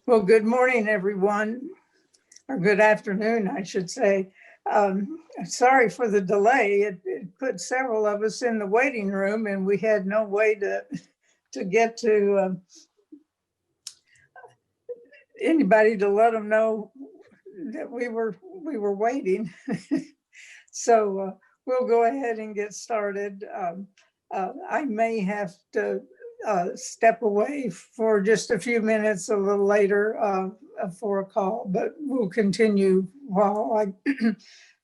Well, good morning, everyone, or good afternoon, I should say. Sorry for the delay. It put several of us in the waiting room, and we had no way to get to anybody to let them know that we were waiting. So we'll go ahead and get started. I may have to step away for just a few minutes a little later for a call, but we'll continue while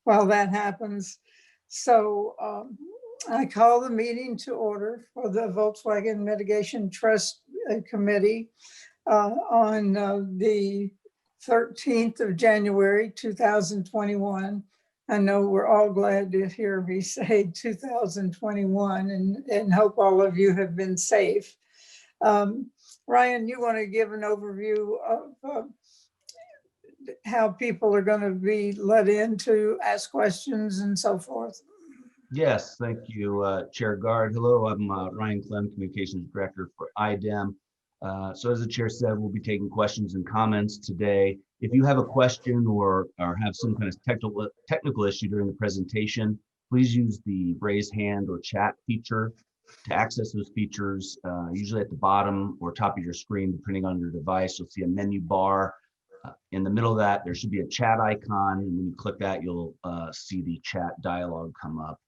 while that happens. So I call the meeting to order for the Volkswagen Mitigation Trust Committee on the 13th of January, 2021. I know we're all glad to hear me say 2021 and hope all of you have been safe. Ryan, you want to give an overview of how people are going to be let in to ask questions and so forth? Yes, thank you, Chair Guard. Hello, I'm Ryan Clem, Communications Director for IDEM. So as the chair said, we'll be taking questions and comments today. If you have a question or have some kind of technical issue during the presentation, please use the raise hand or chat feature. To access those features, usually at the bottom or top of your screen, depending on your device, you'll see a menu bar. In the middle of that, there should be a chat icon, and when you click that, you'll see the chat dialog come up.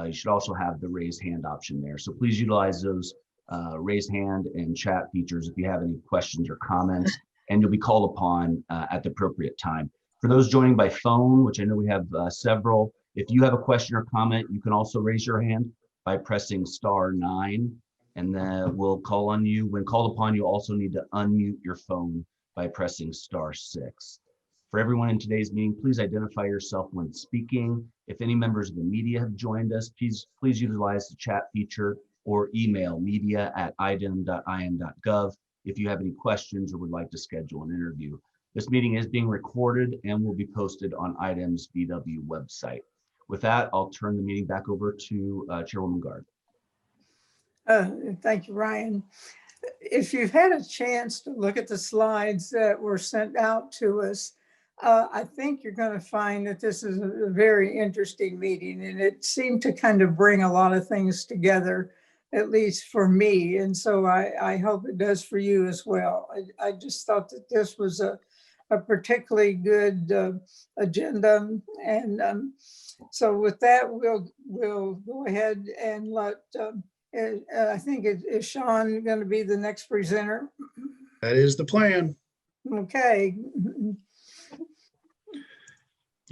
You should also have the raise hand option there. So please utilize those raise hand and chat features if you have any questions or comments, and you'll be called upon at the appropriate time. For those joining by phone, which I know we have several, if you have a question or comment, you can also raise your hand by pressing *9, and then we'll call on you. When called upon, you also need to unmute your phone by pressing *6. For everyone in today's meeting, please identify yourself when speaking. If any members of the media have joined us, please utilize the chat feature or email media@idem.in.gov if you have any questions or would like to schedule an interview. This meeting is being recorded and will be posted on IDEM's VW website. With that, I'll turn the meeting back over to Chairwoman Guard. Thank you, Ryan. If you've had a chance to look at the slides that were sent out to us, I think you're going to find that this is a very interesting meeting, and it seemed to kind of bring a lot of things together, at least for me. And so I hope it does for you as well. I just thought that this was a particularly good agenda. And so with that, we'll go ahead and let, I think is Sean going to be the next presenter? That is the plan. Okay.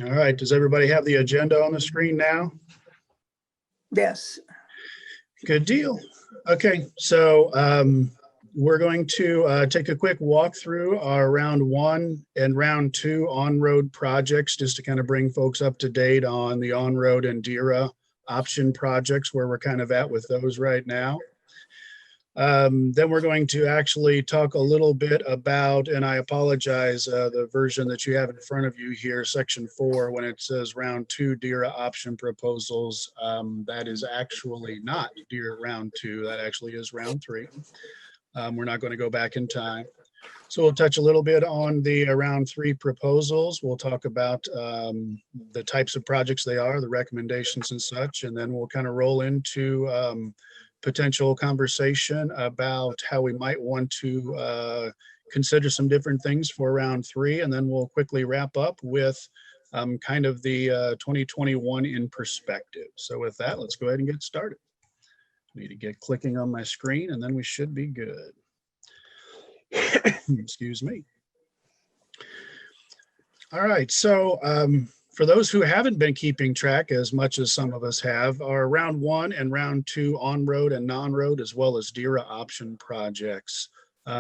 All right, does everybody have the agenda on the screen now? Yes. Good deal. Okay, so we're going to take a quick walk through our round 1 and round 2 on-road projects, just to kind of bring folks up to date on the on-road and DERA option projects, where we're kind of at with those right now. Then we're going to actually talk a little bit about, and I apologize, the version that you have in front of you here, section 4, when it says round 2 DERA option proposals, that is actually not DERA round 2, that actually is round 3. We're not going to go back in time. So we'll touch a little bit on the round 3 proposals. We'll talk about the types of projects they are, the recommendations and such, and then we'll kind of roll into potential conversation about how we might want to consider some different things for round 3, and then we'll quickly wrap up with kind of the 2021 in perspective. So with that, let's go ahead and get started. I need to get clicking on my screen, and then we should be good. Excuse me. All right, so for those who haven't been keeping track as much as some of us have, our round 1 and round 2 on-road and non-road, as well as DERA option projects.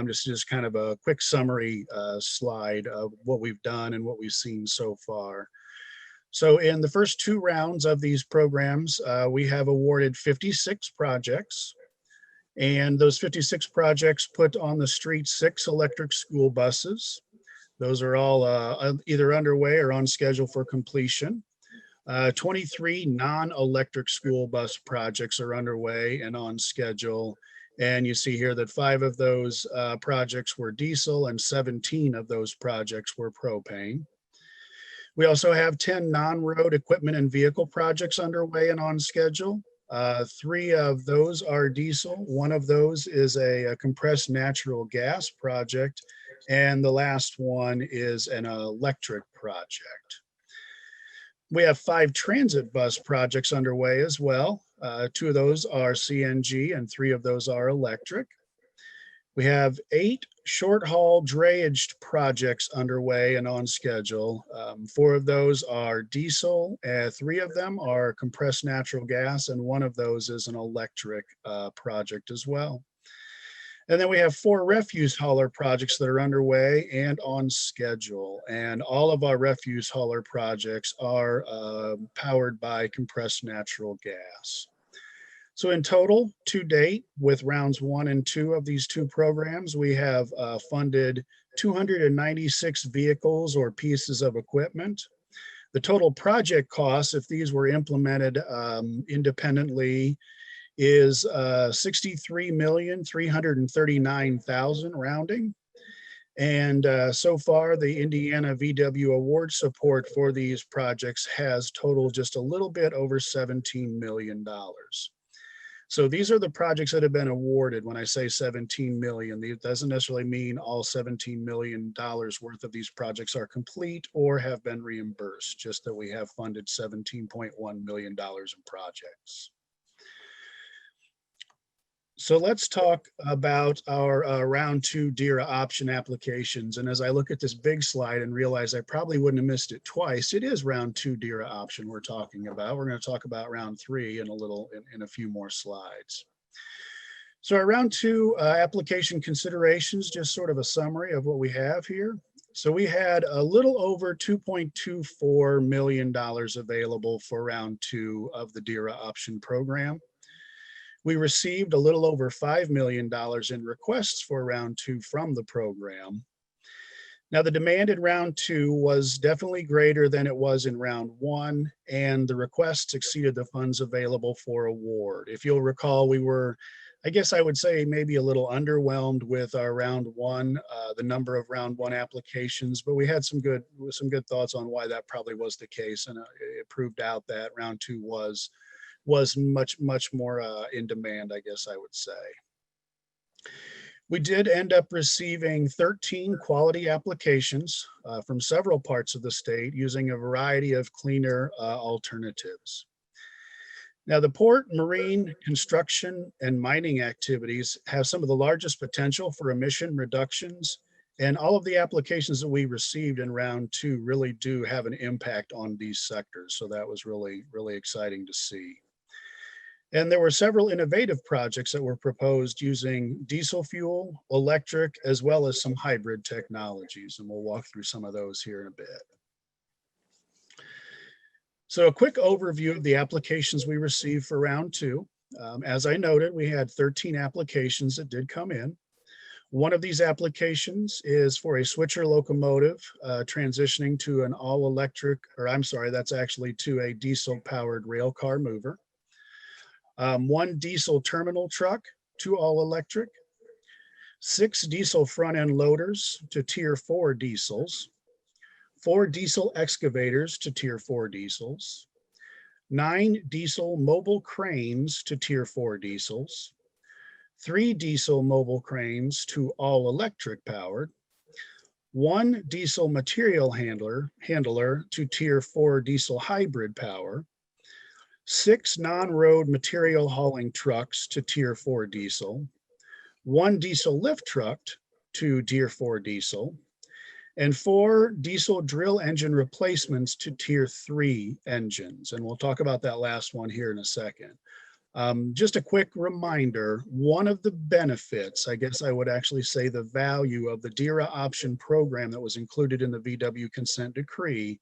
Just kind of a quick summary slide of what we've done and what we've seen so far. So in the first 2 rounds of these programs, we have awarded 56 projects. And those 56 projects put on the street 6 electric school buses. Those are all either underway or on schedule for completion. 23 non-electric school bus projects are underway and on schedule. And you see here that 5 of those projects were diesel and 17 of those projects were propane. We also have 10 non-road equipment and vehicle projects underway and on schedule. 3 of those are diesel. 1 of those is a compressed natural gas project. And the last one is an electric project. We have 5 transit bus projects underway as well. 2 of those are CNG and 3 of those are electric. We have 8 short-haul drayage projects underway and on schedule. 4 of those are diesel, 3 of them are compressed natural gas, and 1 of those is an electric project as well. And then we have 4 refuse hauler projects that are underway and on schedule. And all of our refuse hauler projects are powered by compressed natural gas. So in total, to date, with rounds 1 and 2 of these 2 programs, we have funded 296 vehicles or pieces of equipment. The total project costs, if these were implemented independently, is $63,339,000 rounding. And so far, the Indiana VW award support for these projects has totaled just a little bit over $17 million. So these are the projects that have been awarded. When I say 17 million, it doesn't necessarily mean all $17 million worth of these projects are complete or have been reimbursed, just that we have funded $17.1 million in projects. So let's talk about our round 2 DERA option applications. And as I look at this big slide and realize I probably wouldn't have missed it twice, it is round 2 DERA option we're talking about. We're going to talk about round 3 in a few more slides. So our round 2 application considerations, just sort of a summary of what we have here. So we had a little over $2.24 million available for round 2 of the DERA option program. We received a little over $5 million in requests for round 2 from the program. Now, the demand in round 2 was definitely greater than it was in round 1, and the requests exceeded the funds available for award. If you'll recall, we were, I guess I would say, maybe a little underwhelmed with our round 1, the number of round 1 applications, but we had some good thoughts on why that probably was the case, and it proved out that round 2 was much more in demand, I guess I would say. We did end up receiving 13 quality applications from several parts of the state using a variety of cleaner alternatives. Now, the port, marine, construction, and mining activities have some of the largest potential for emission reductions, and all of the applications that we received in round 2 really do have an impact on these sectors. So that was really exciting to see. And there were several innovative projects that were proposed using diesel fuel, electric, as well as some hybrid technologies. And we'll walk through some of those here in a bit. So a quick overview of the applications we received for round 2. As I noted, we had 13 applications that did come in. One of these applications is for a switcher locomotive transitioning to an all-electric, or I'm sorry, that's actually to a diesel-powered rail car mover. 1 diesel terminal truck to all electric, 6 diesel front end loaders to tier 4 diesels, 4 diesel excavators to tier 4 diesels, 9 diesel mobile cranes to tier 4 diesels, 3 diesel mobile cranes to all electric powered, 1 diesel material handler to tier 4 diesel hybrid power, 6 non-road material hauling trucks to tier 4 diesel, 1 diesel lift truck to tier 4 diesel, and 4 diesel drill engine replacements to tier 3 engines. And we'll talk about that last one here in a second. Just a quick reminder, one of the benefits, I guess I would actually say the value of the DERA option program that was included in the VW consent decree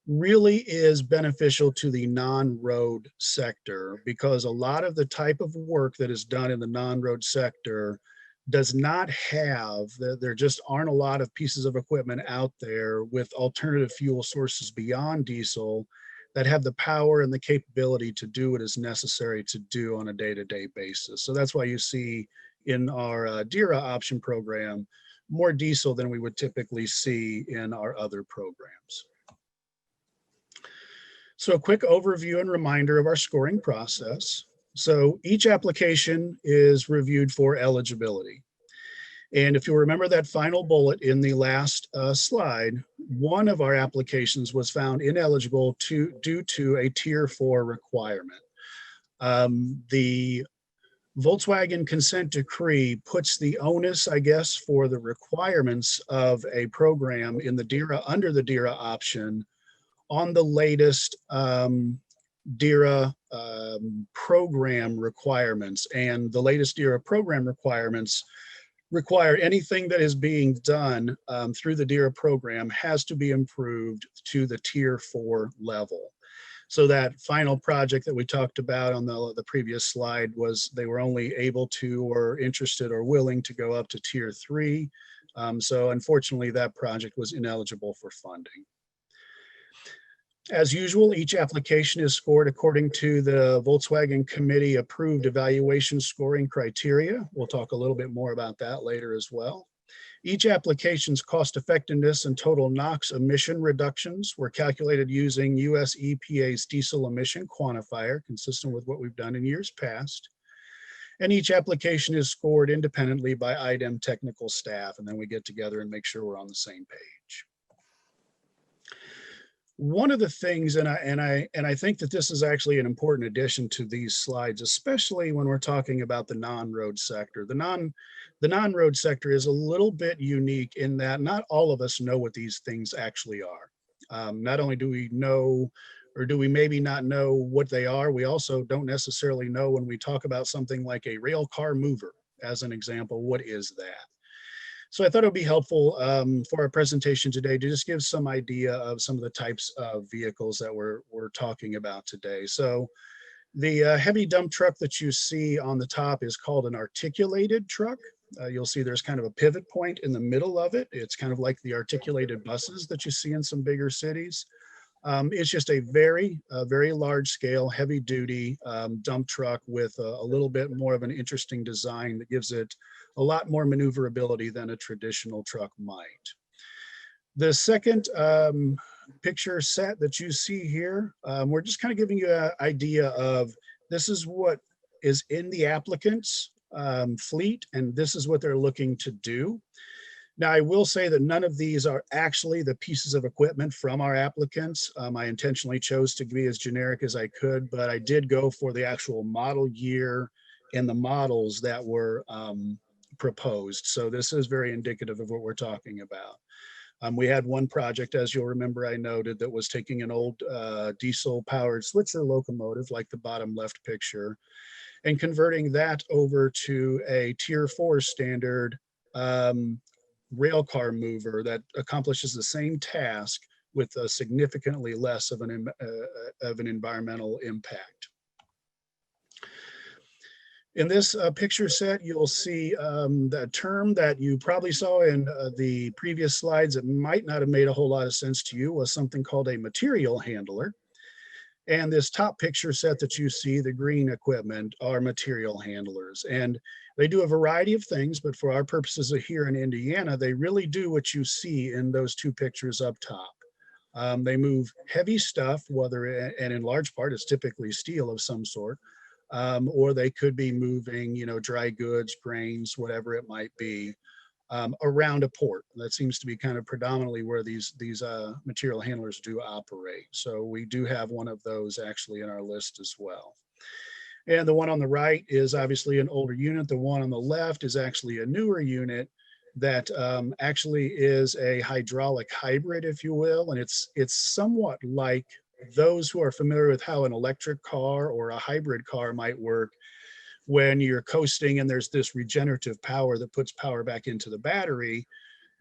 really is beneficial to the non-road sector, because a lot of the type of work that is done in the non-road sector does not have, there just aren't a lot of pieces of equipment out there with alternative fuel sources beyond diesel that have the power and the capability to do what is necessary to do on a day-to-day basis. So that's why you see in our DERA option program more diesel than we would typically see in our other programs. So a quick overview and reminder of our scoring process. So each application is reviewed for eligibility. And if you remember that final bullet in the last slide, one of our applications was found ineligible due to a Tier 4 requirement. The Volkswagen consent decree puts the onus, I guess, for the requirements of a program in the DERA under the DERA option on the latest DERA program requirements. And the latest DERA program requirements require anything that is being done through the DERA program has to be improved to the Tier 4 level. So that final project that we talked about on the previous slide was they were only able to or interested or willing to go up to Tier 3. So unfortunately, that project was ineligible for funding. As usual, each application is scored according to the Volkswagen Committee approved evaluation scoring criteria. We'll talk a little bit more about that later as well. Each application's cost effectiveness and total NOx emission reductions were calculated using US EPA's diesel emission quantifier, consistent with what we've done in years past. And each application is scored independently by IDEM technical staff, and then we get together and make sure we're on the same page. One of the things, and I think that this is actually an important addition to these slides, especially when we're talking about the non-road sector. The non-road sector is a little bit unique in that not all of us know what these things actually are. Not only do we know, or do we maybe not know what they are, we also don't necessarily know when we talk about something like a rail car mover, as an example, what is that? So I thought it would be helpful for our presentation today to just give some idea of some of the types of vehicles that we're talking about today. So the heavy dump truck that you see on the top is called an articulated truck. You'll see there's kind of a pivot point in the middle of it. It's kind of like the articulated buses that you see in some bigger cities. It's just a very large scale, heavy duty dump truck with a little bit more of an interesting design that gives it a lot more maneuverability than a traditional truck might. The second picture set that you see here, we're just kind of giving you an idea of this is what is in the applicant's fleet, and this is what they're looking to do. Now, I will say that none of these are actually the pieces of equipment from our applicants. I intentionally chose to be as generic as I could, but I did go for the actual model year and the models that were proposed. So this is very indicative of what we're talking about. We had one project, as you'll remember, I noted, that was taking an old diesel-powered Switzer locomotive, like the bottom left picture, and converting that over to a Tier 4 standard rail car mover that accomplishes the same task with a significantly less of an environmental impact. In this picture set, you'll see the term that you probably saw in the previous slides that might not have made a whole lot of sense to you was something called a material handler. And this top picture set that you see, the green equipment, are material handlers. And they do a variety of things, but for our purposes here in Indiana, they really do what you see in those two pictures up top. They move heavy stuff, and in large part, it's typically steel of some sort, or they could be moving, dry goods, grains, whatever it might be, around a port. That seems to be kind of predominantly where these material handlers do operate. So we do have one of those actually in our list as well. And the one on the right is obviously an older unit. The one on the left is actually a newer unit that actually is a hydraulic hybrid, if you will. And it's somewhat like those who are familiar with how an electric car or a hybrid car might work when you're coasting and there's this regenerative power that puts power back into the battery.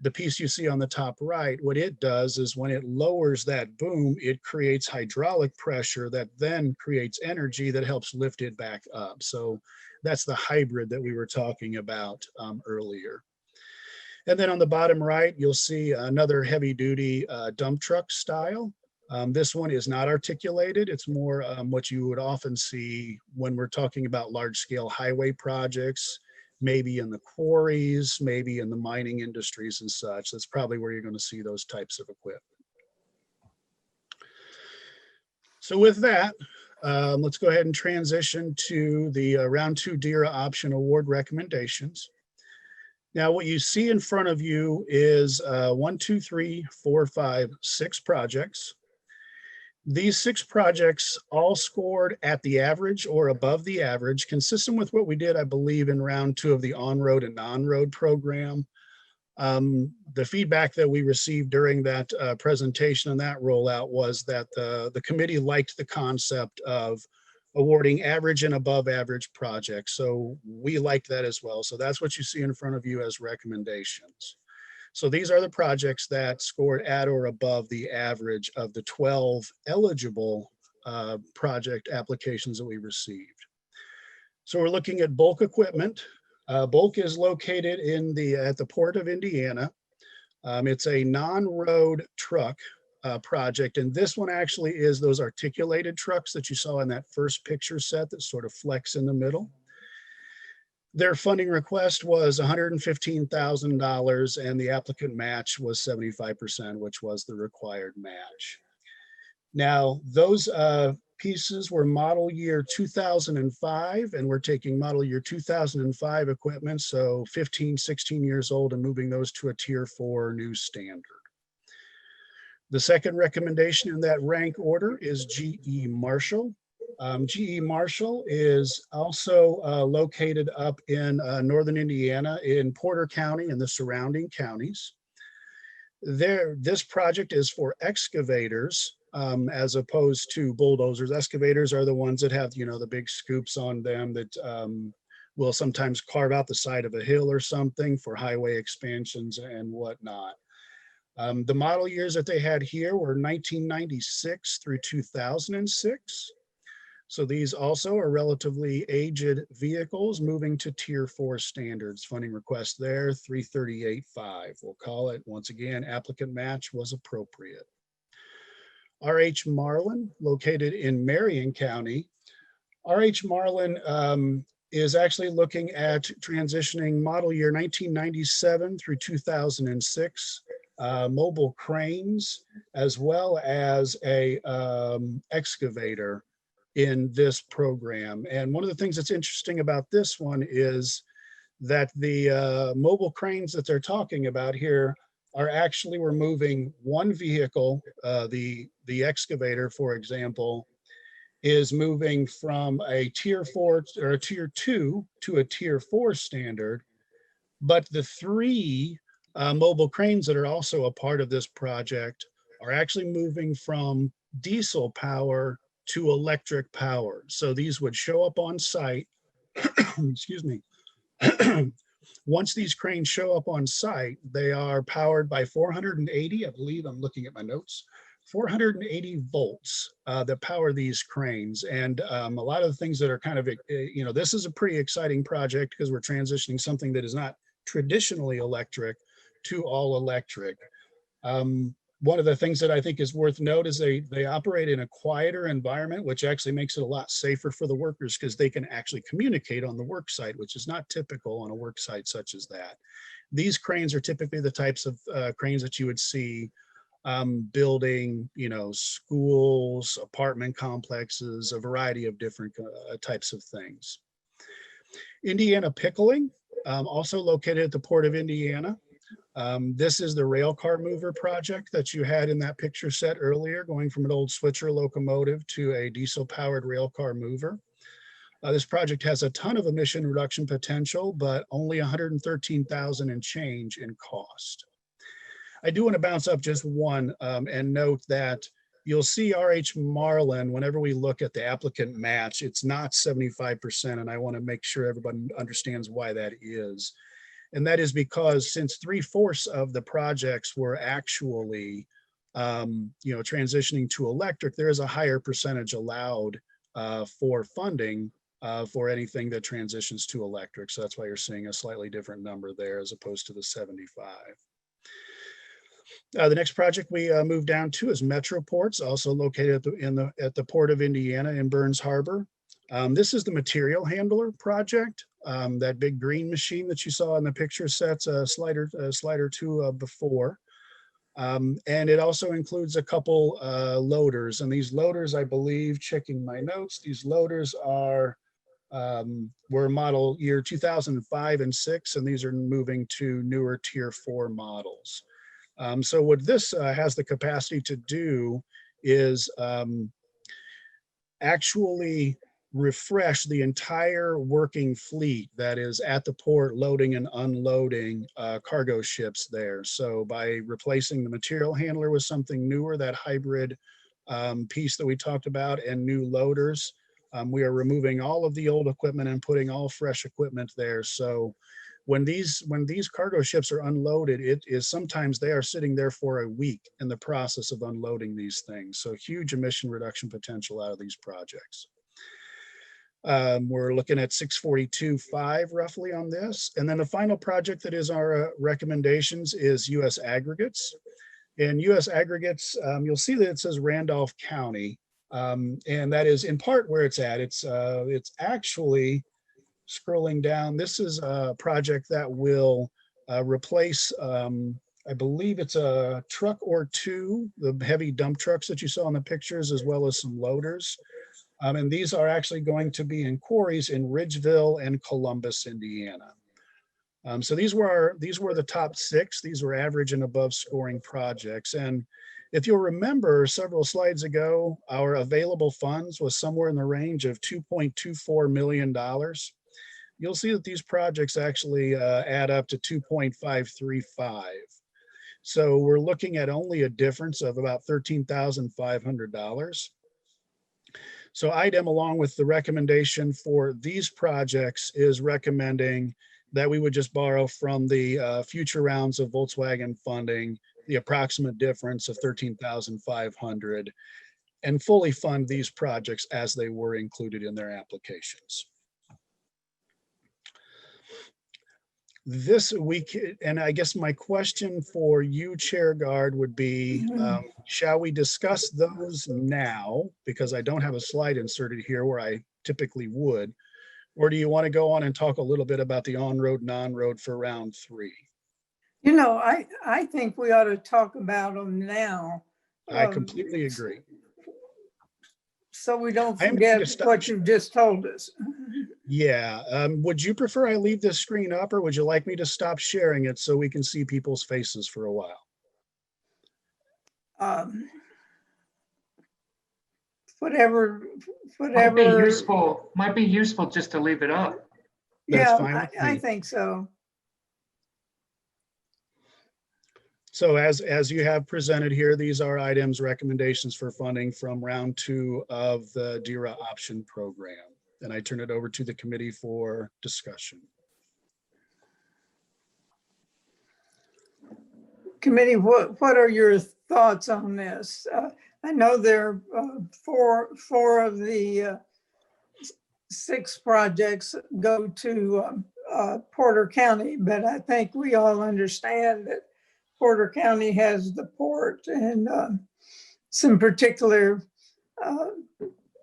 The piece you see on the top right, what it does is when it lowers that boom, it creates hydraulic pressure that then creates energy that helps lift it back up. So that's the hybrid that we were talking about earlier. And then on the bottom right, you'll see another heavy duty dump truck style. This one is not articulated. It's more what you would often see when we're talking about large scale highway projects, maybe in the quarries, maybe in the mining industries and such. That's probably where you're going to see those types of equipment. So with that, let's go ahead and transition to the round 2 DERA option award recommendations. Now, what you see in front of you is 1, 2, 3, 4, 5, 6 projects. These 6 projects all scored at the average or above the average, consistent with what we did, I believe, in round 2 of the on-road and non-road program. The feedback that we received during that presentation and that rollout was that the committee liked the concept of awarding average and above average projects. So we liked that as well. So that's what you see in front of you as recommendations. So these are the projects that scored at or above the average of the 12 eligible project applications that we received. So we're looking at bulk equipment. Bulk is located at the Port of Indiana. It's a non-road truck project, and this one actually is those articulated trucks that you saw in that first picture set that sort of flex in the middle. Their funding request was $115,000, and the applicant match was 75%, which was the required match. Now, those pieces were model year 2005, and we're taking model year 2005 equipment, so 15, 16 years old, and moving those to a tier 4 new standard. The second recommendation in that rank order is GE Marshall. GE Marshall is also located up in northern Indiana in Porter County and the surrounding counties. This project is for excavators as opposed to bulldozers. Excavators are the ones that have, the big scoops on them that will sometimes carve out the side of a hill or something for highway expansions and whatnot. The model years that they had here were 1996 through 2006. So these also are relatively aged vehicles moving to tier 4 standards. Funding request there, 338.5. We'll call it, once again, applicant match was appropriate. RH Marlin, located in Marion County. RH Marlin is actually looking at transitioning model year 1997 through 2006 mobile cranes, as well as a excavator in this program. And one of the things that's interesting about this one is that the mobile cranes that they're talking about here are actually removing one vehicle. The excavator, for example, is moving from a tier 4 or a tier 2 to a tier 4 standard. But the 3 mobile cranes that are also a part of this project are actually moving from diesel power to electric power. So these would show up on site, excuse me. Once these cranes show up on site, they are powered by 480, I believe, I'm looking at my notes, 480 volts that power these cranes. And a lot of the things that are kind of, this is a pretty exciting project because we're transitioning something that is not traditionally electric to all electric. One of the things that I think is worth note is they operate in a quieter environment, which actually makes it a lot safer for the workers because they can actually communicate on the work site, which is not typical on a work site such as that. These cranes are typically the types of cranes that you would see building, schools, apartment complexes, a variety of different types of things. Indiana Pickling, also located at the Port of Indiana. This is the rail car mover project that you had in that picture set earlier, going from an old switcher locomotive to a diesel powered rail car mover. This project has a ton of emission reduction potential, but only 113,000 and change in cost. I do want to bounce up just one and note that you'll see RH Marlin, whenever we look at the applicant match, it's not 75%. And I want to make sure everybody understands why that is. And that is because since 3/4 of the projects were actually, transitioning to electric, there is a higher percentage allowed for funding for anything that transitions to electric. So that's why you're seeing a slightly different number there as opposed to the 75. The next project we moved down to is Metro Ports, also located at the Port of Indiana in Burns Harbor. This is the material handler project. That big green machine that you saw in the picture sets slider two before. And it also includes a couple loaders. And these loaders, I believe, checking my notes, these loaders were model year 2005 and 6, and these are moving to newer tier 4 models. So what this has the capacity to do is actually refresh the entire working fleet that is at the port loading and unloading cargo ships there. So by replacing the material handler with something newer, that hybrid piece that we talked about, and new loaders, we are removing all of the old equipment and putting all fresh equipment there. So when these cargo ships are unloaded, it is sometimes they are sitting there for a week in the process of unloading these things. So huge emission reduction potential out of these projects. We're looking at 642.5 roughly on this. And then the final project that is our recommendations is US Aggregates. In US Aggregates, you'll see that it says Randolph County, and that is in part where it's at. It's actually, scrolling down, this is a project that will replace, I believe it's a truck or two, the heavy dump trucks that you saw in the pictures, as well as some loaders. And these are actually going to be in quarries in Ridgeville and Columbus, Indiana. So these were the top 6. These were average and above scoring projects. And if you'll remember several slides ago, our available funds was somewhere in the range of $2.24 million. You'll see that these projects actually add up to 2.535. So we're looking at only a difference of about $13,500. So IDEM, along with the recommendation for these projects, is recommending that we would just borrow from the future rounds of Volkswagen funding, the approximate difference of $13,500, and fully fund these projects as they were included in their applications. This week, and I guess my question for you, Chair Guard, would be, shall we discuss those now? Because I don't have a slide inserted here where I typically would. Or do you want to go on and talk a little bit about the on-road, non-road for round 3? You know, I think we ought to talk about them now. I completely agree. So we don't I am going to forget stop. what you've just told us. Yeah. Would you prefer I leave this screen up, or would you like me to stop sharing it so we can see people's faces for a while? Whatever. Might be useful just to leave it up. That's Yeah, fine with I me. think so. So as you have presented here, these are items, recommendations for funding from round 2 of the DERA option program. And I turn it over to the committee for discussion. Committee, what are your thoughts on this? I know there are four of the 6 projects go to Porter County, but I think we all understand that Porter County has the port and some particular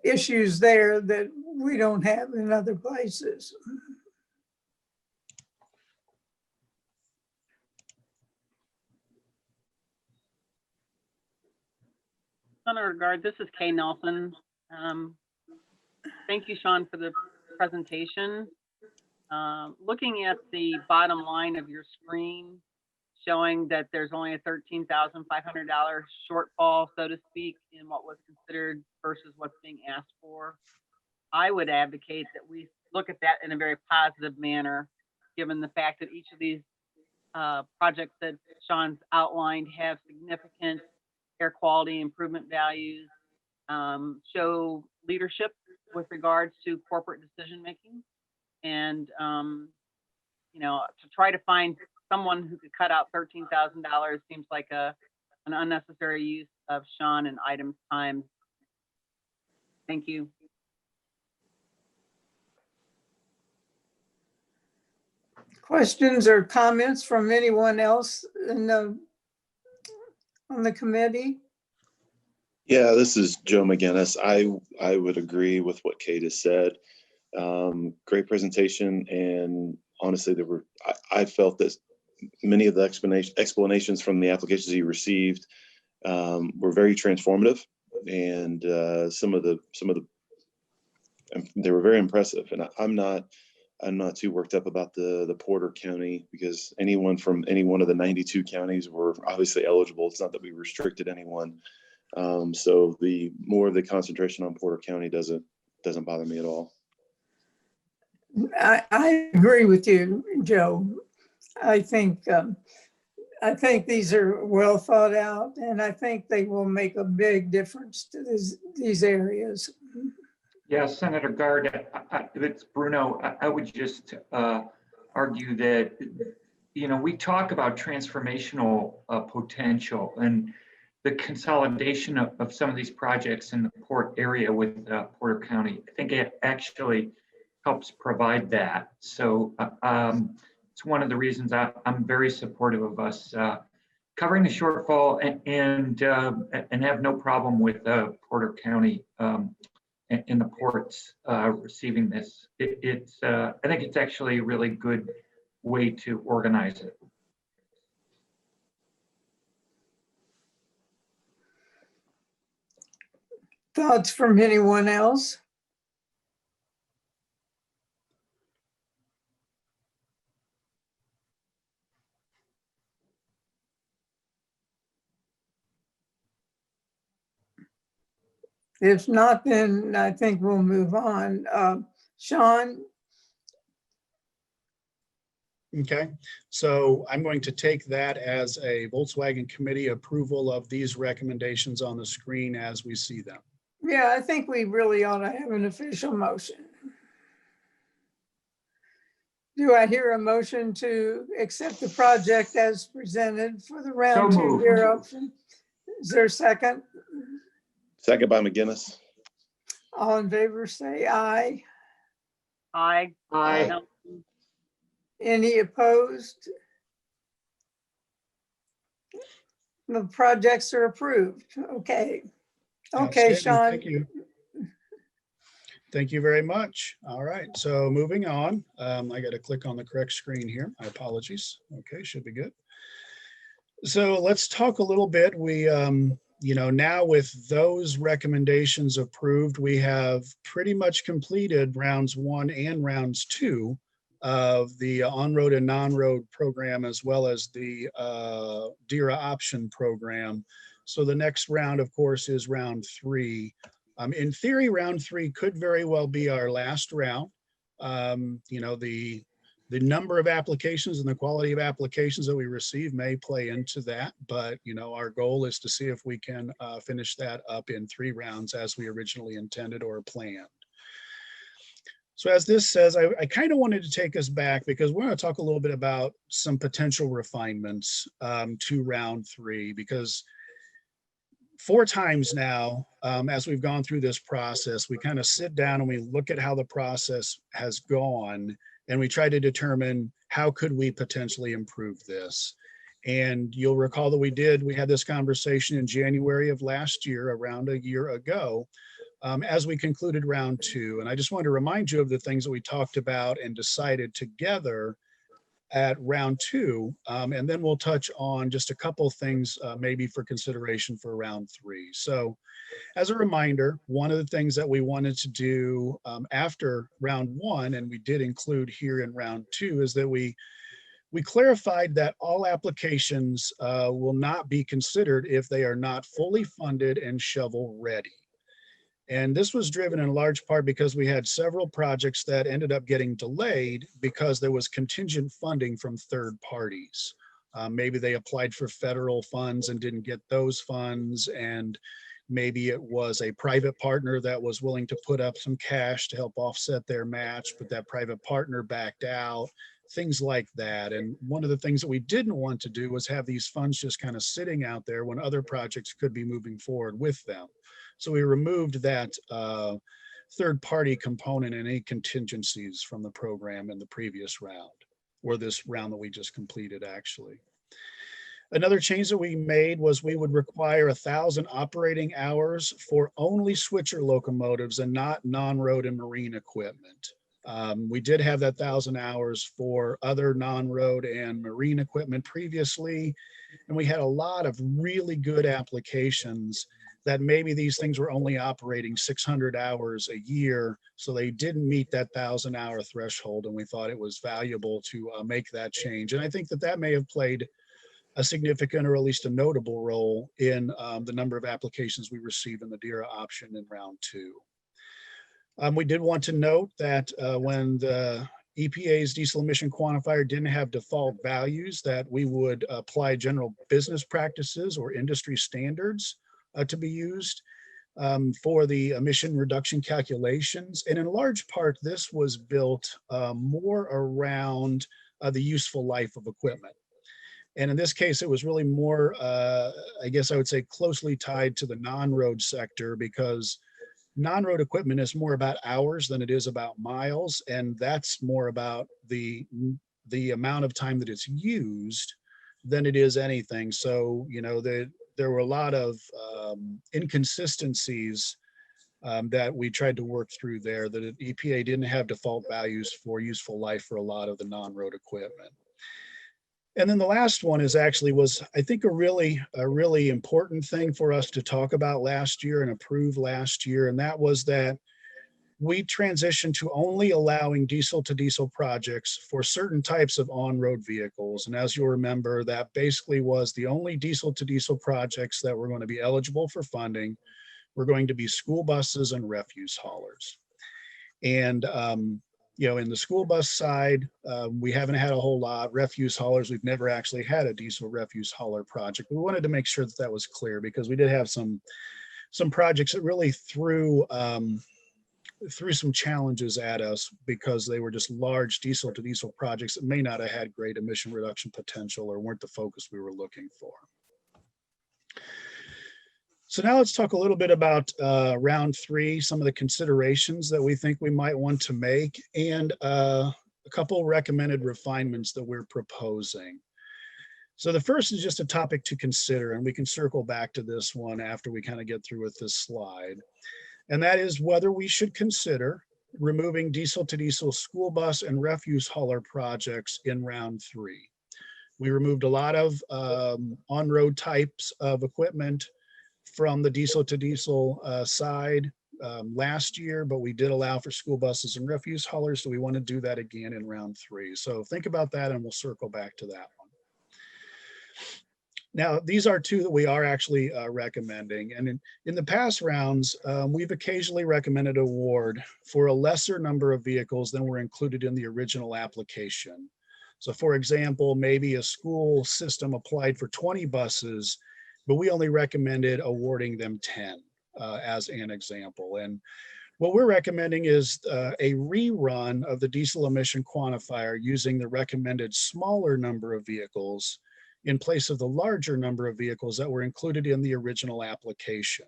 issues there that we don't have in other places. Senator Guard, this is Kay Nelson. Thank you, Sean, for the presentation. Looking at the bottom line of your screen, showing that there's only a $13,500 shortfall, so to speak, in what was considered versus what's being asked for. I would advocate that we look at that in a very positive manner, given the fact that each of these projects that Sean's outlined have significant air quality improvement values, show leadership with regards to corporate decision making, and you know, to try to find someone who could cut out $13,000 seems like an unnecessary use of Sean and IDEM's time. Thank you. Questions or comments from anyone else in the on the committee? Yeah, this is Joe McGinnis. I would agree with what Kate has said. Great presentation, and honestly, I felt that many of the explanations from the applications you received were very transformative, and some of the they were very impressive. And I'm not too worked up about the Porter County, because anyone from any one of the 92 counties were obviously eligible. It's not that we restricted anyone. So the more of the concentration on Porter County doesn't bother me at all. I agree with you, Joe. I think these are well thought out, and I think they will make a big difference to these areas. Yeah, Senator Gard, it's Bruno. I would just argue that, we talk about transformational potential, and the consolidation of some of these projects in the port area with Porter County. I think it actually helps provide that. So it's one of the reasons I'm very supportive of us covering the shortfall and have no problem with Porter County in the ports receiving this. I think it's actually a really good way to organize it. Thoughts from anyone else? If not, then I think we'll move on. Sean? Okay, so I'm going to take that as a Volkswagen committee approval of these recommendations on the screen as we see them. Yeah, I think we really ought to have an official motion. Do I hear a motion to accept the project as presented for the round So 2 moved. bid option? Is there a second? Second by McGinnis. All in favor, say aye. Aye. Aye. No. Any opposed? The projects are approved. Okay. Okay, Outstanding. Sean. Thank you. Thank you very much. All right, so moving on. I got to click on the correct screen here. My apologies. Okay, should be good. So let's talk a little bit. We, now with those recommendations approved, we have pretty much completed rounds 1 and rounds 2 of the on-road and non-road program, as well as the DERA option program. So the next round, of course, is round 3. In theory, round 3 could very well be our last round. The number of applications and the quality of applications that we receive may play into that, but our goal is to see if we can finish that up in 3 rounds as we originally intended or planned. So as this says, I kind of wanted to take us back because we're going to talk a little bit about some potential refinements to round 3, because 4 times now, as we've gone through this process, we kind of sit down and we look at how the process has gone, and we try to determine how could we potentially improve this. And you'll recall that we had this conversation in January of last year, around a year ago, as we concluded round 2. And I just want to remind you of the things that we talked about and decided together at round 2, and then we'll touch on just a couple things maybe for consideration for round 3. So as a reminder, one of the things that we wanted to do after round 1, and we did include here in round 2, is that we clarified that all applications will not be considered if they are not fully funded and shovel ready. And this was driven in large part because we had several projects that ended up getting delayed because there was contingent funding from third parties. Maybe they applied for federal funds and didn't get those funds, and maybe it was a private partner that was willing to put up some cash to help offset their match, but that private partner backed out, things like that. And one of the things that we didn't want to do was have these funds just kind of sitting out there when other projects could be moving forward with them. So we removed that third-party component and any contingencies from the program in the previous round, or this round that we just completed, actually. Another change that we made was we would require 1,000 operating hours for only switcher locomotives and not non-road and marine equipment. We did have that 1,000 hours for other non-road and marine equipment previously, and we had a lot of really good applications that maybe these things were only operating 600 hours a year, so they didn't meet that 1,000-hour threshold, and we thought it was valuable to make that change. And I think that that may have played a significant or at least a notable role in the number of applications we received in the DERA option in round 2. We did want to note that when the EPA's diesel emission quantifier didn't have default values, that we would apply general business practices or industry standards to be used for the emission reduction calculations. And in large part, this was built more around the useful life of equipment. And in this case, it was really more, I guess I would say, closely tied to the non-road sector, because non-road equipment is more about hours than it is about miles. And that's more about the amount of time that it's used than it is anything. So, you know, there were a lot of inconsistencies that we tried to work through there, that the EPA didn't have default values for useful life for a lot of the non-road equipment. And then the last one is actually was, I think, a really important thing for us to talk about last year and approve last year. And that was that we transitioned to only allowing diesel to diesel projects for certain types of on-road vehicles. And as you'll remember, that basically was the only diesel to diesel projects that were going to be eligible for funding were going to be school buses and refuse haulers. And you know, in the school bus side, we haven't had a whole lot. Refuse haulers, we've never actually had a diesel refuse hauler project. We wanted to make sure that that was clear, because we did have some projects that really threw some challenges at us, because they were just large diesel to diesel projects that may not have had great emission reduction potential or weren't the focus we were looking for. So now let's talk a little bit about round 3, some of the considerations that we think we might want to make, and a couple recommended refinements that we're proposing. So the first is just a topic to consider, and we can circle back to this one after we kind of get through with this slide. And that is whether we should consider removing diesel to diesel school bus and refuse hauler projects in round 3. We removed a lot of on-road types of equipment from the diesel to diesel side last year, but we did allow for school buses and refuse haulers, so we want to do that again in round 3. So think about that, and we'll circle back to that one. Now, these are 2 that we are actually recommending, and in the past rounds, we've occasionally recommended award for a lesser number of vehicles than were included in the original application. So for example, maybe a school system applied for 20 buses, but we only recommended awarding them 10 as an example. And what we're recommending is a rerun of the diesel emission quantifier using the recommended smaller number of vehicles in place of the larger number of vehicles that were included in the original application.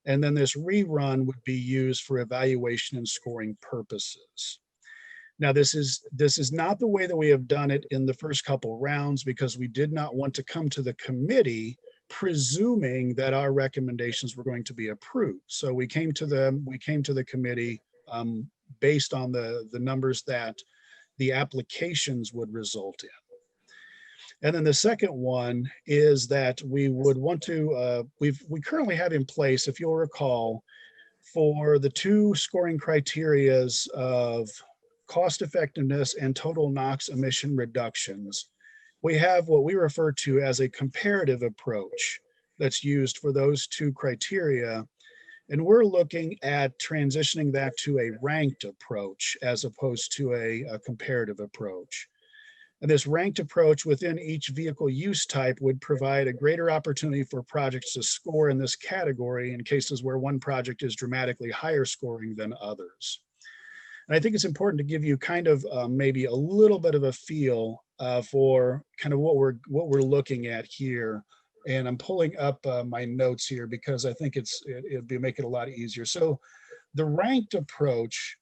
And then this rerun would be used for evaluation and scoring purposes. Now, this is not the way that we have done it in the first couple rounds, because we did not want to come to the committee presuming that our recommendations were going to be approved. So we came to the committee based on the numbers that the applications would result in. And then the second one is that we would want to, we currently have in place, if you'll recall, for the 2 scoring criterias of cost effectiveness and total NOx emission reductions, we have what we refer to as a comparative approach that's used for those 2 criteria. And we're looking at transitioning that to a ranked approach as opposed to a comparative approach. And this ranked approach within each vehicle use type would provide a greater opportunity for projects to score in this category in cases where one project is dramatically higher scoring than others. And I think it's important to give you kind of maybe a little bit of a feel for kind of what we're looking at here. And I'm pulling up my notes here because I think it'd make it a lot easier. So the ranked approach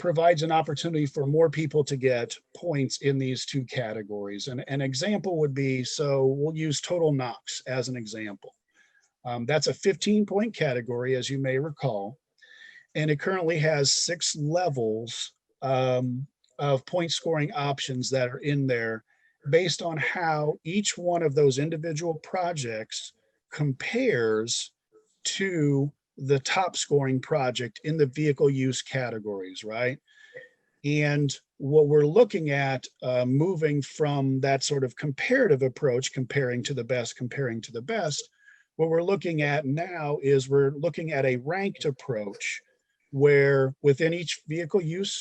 provides an opportunity for more people to get points in these two categories. And an example would be, so we'll use total NOx as an example. That's a 15-point category, as you may recall, and it currently has 6 levels of point scoring options that are in there based on how each one of those individual projects compares to the top scoring project in the vehicle use categories, right? And what we're looking at, moving from that sort of comparative approach, comparing to the best, what we're looking at now is we're looking at a ranked approach where within each vehicle use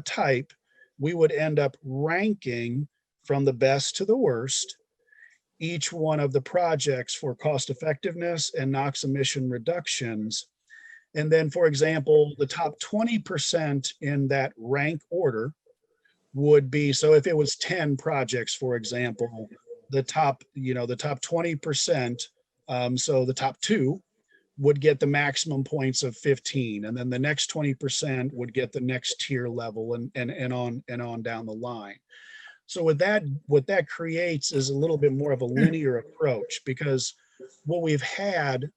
type, we would end up ranking from the best to the worst each one of the projects for cost effectiveness and NOx emission reductions. And then, for example, the top 20% in that rank order would be, so if it was 10 projects, for example, the top 20%, so the top 2 would get the maximum points of 15, and then the next 20% would get the next tier level, and on down the line. So what that creates is a little bit more of a linear approach, because what we've had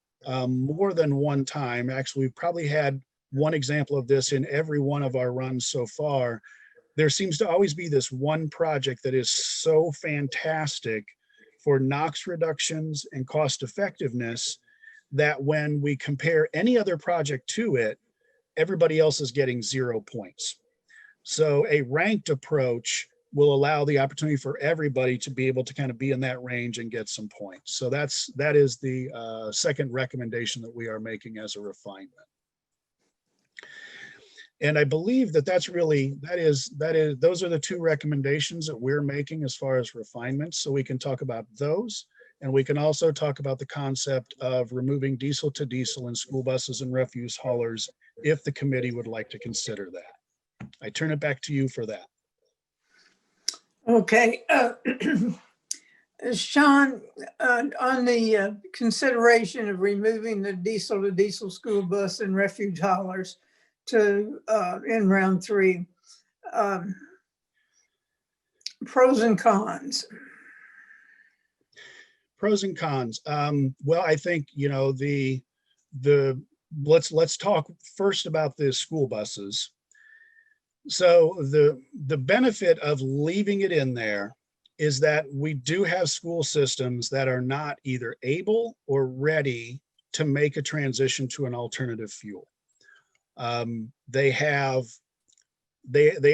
more than one time, actually we've probably had one example of this in every one of our runs so far. There seems to always be this one project that is so fantastic for NOx reductions and cost effectiveness that when we compare any other project to it, everybody else is getting 0 points. So a ranked approach will allow the opportunity for everybody to be able to kind of be in that range and get some points. So that is the second recommendation that we are making as a refinement. And I believe those are the 2 recommendations that we're making as far as refinements. So we can talk about those, and we can also talk about the concept of removing diesel to diesel in school buses and refuse haulers if the committee would like to consider that. I turn it back to you for that. Okay, Sean, on the consideration of removing the diesel to diesel school bus and refuge haulers to in round 3, pros and cons. Pros and cons. Well, I think, let's talk first about the school buses. So the benefit of leaving it in there is that we do have school systems that are not either able or ready to make a transition to an alternative fuel. They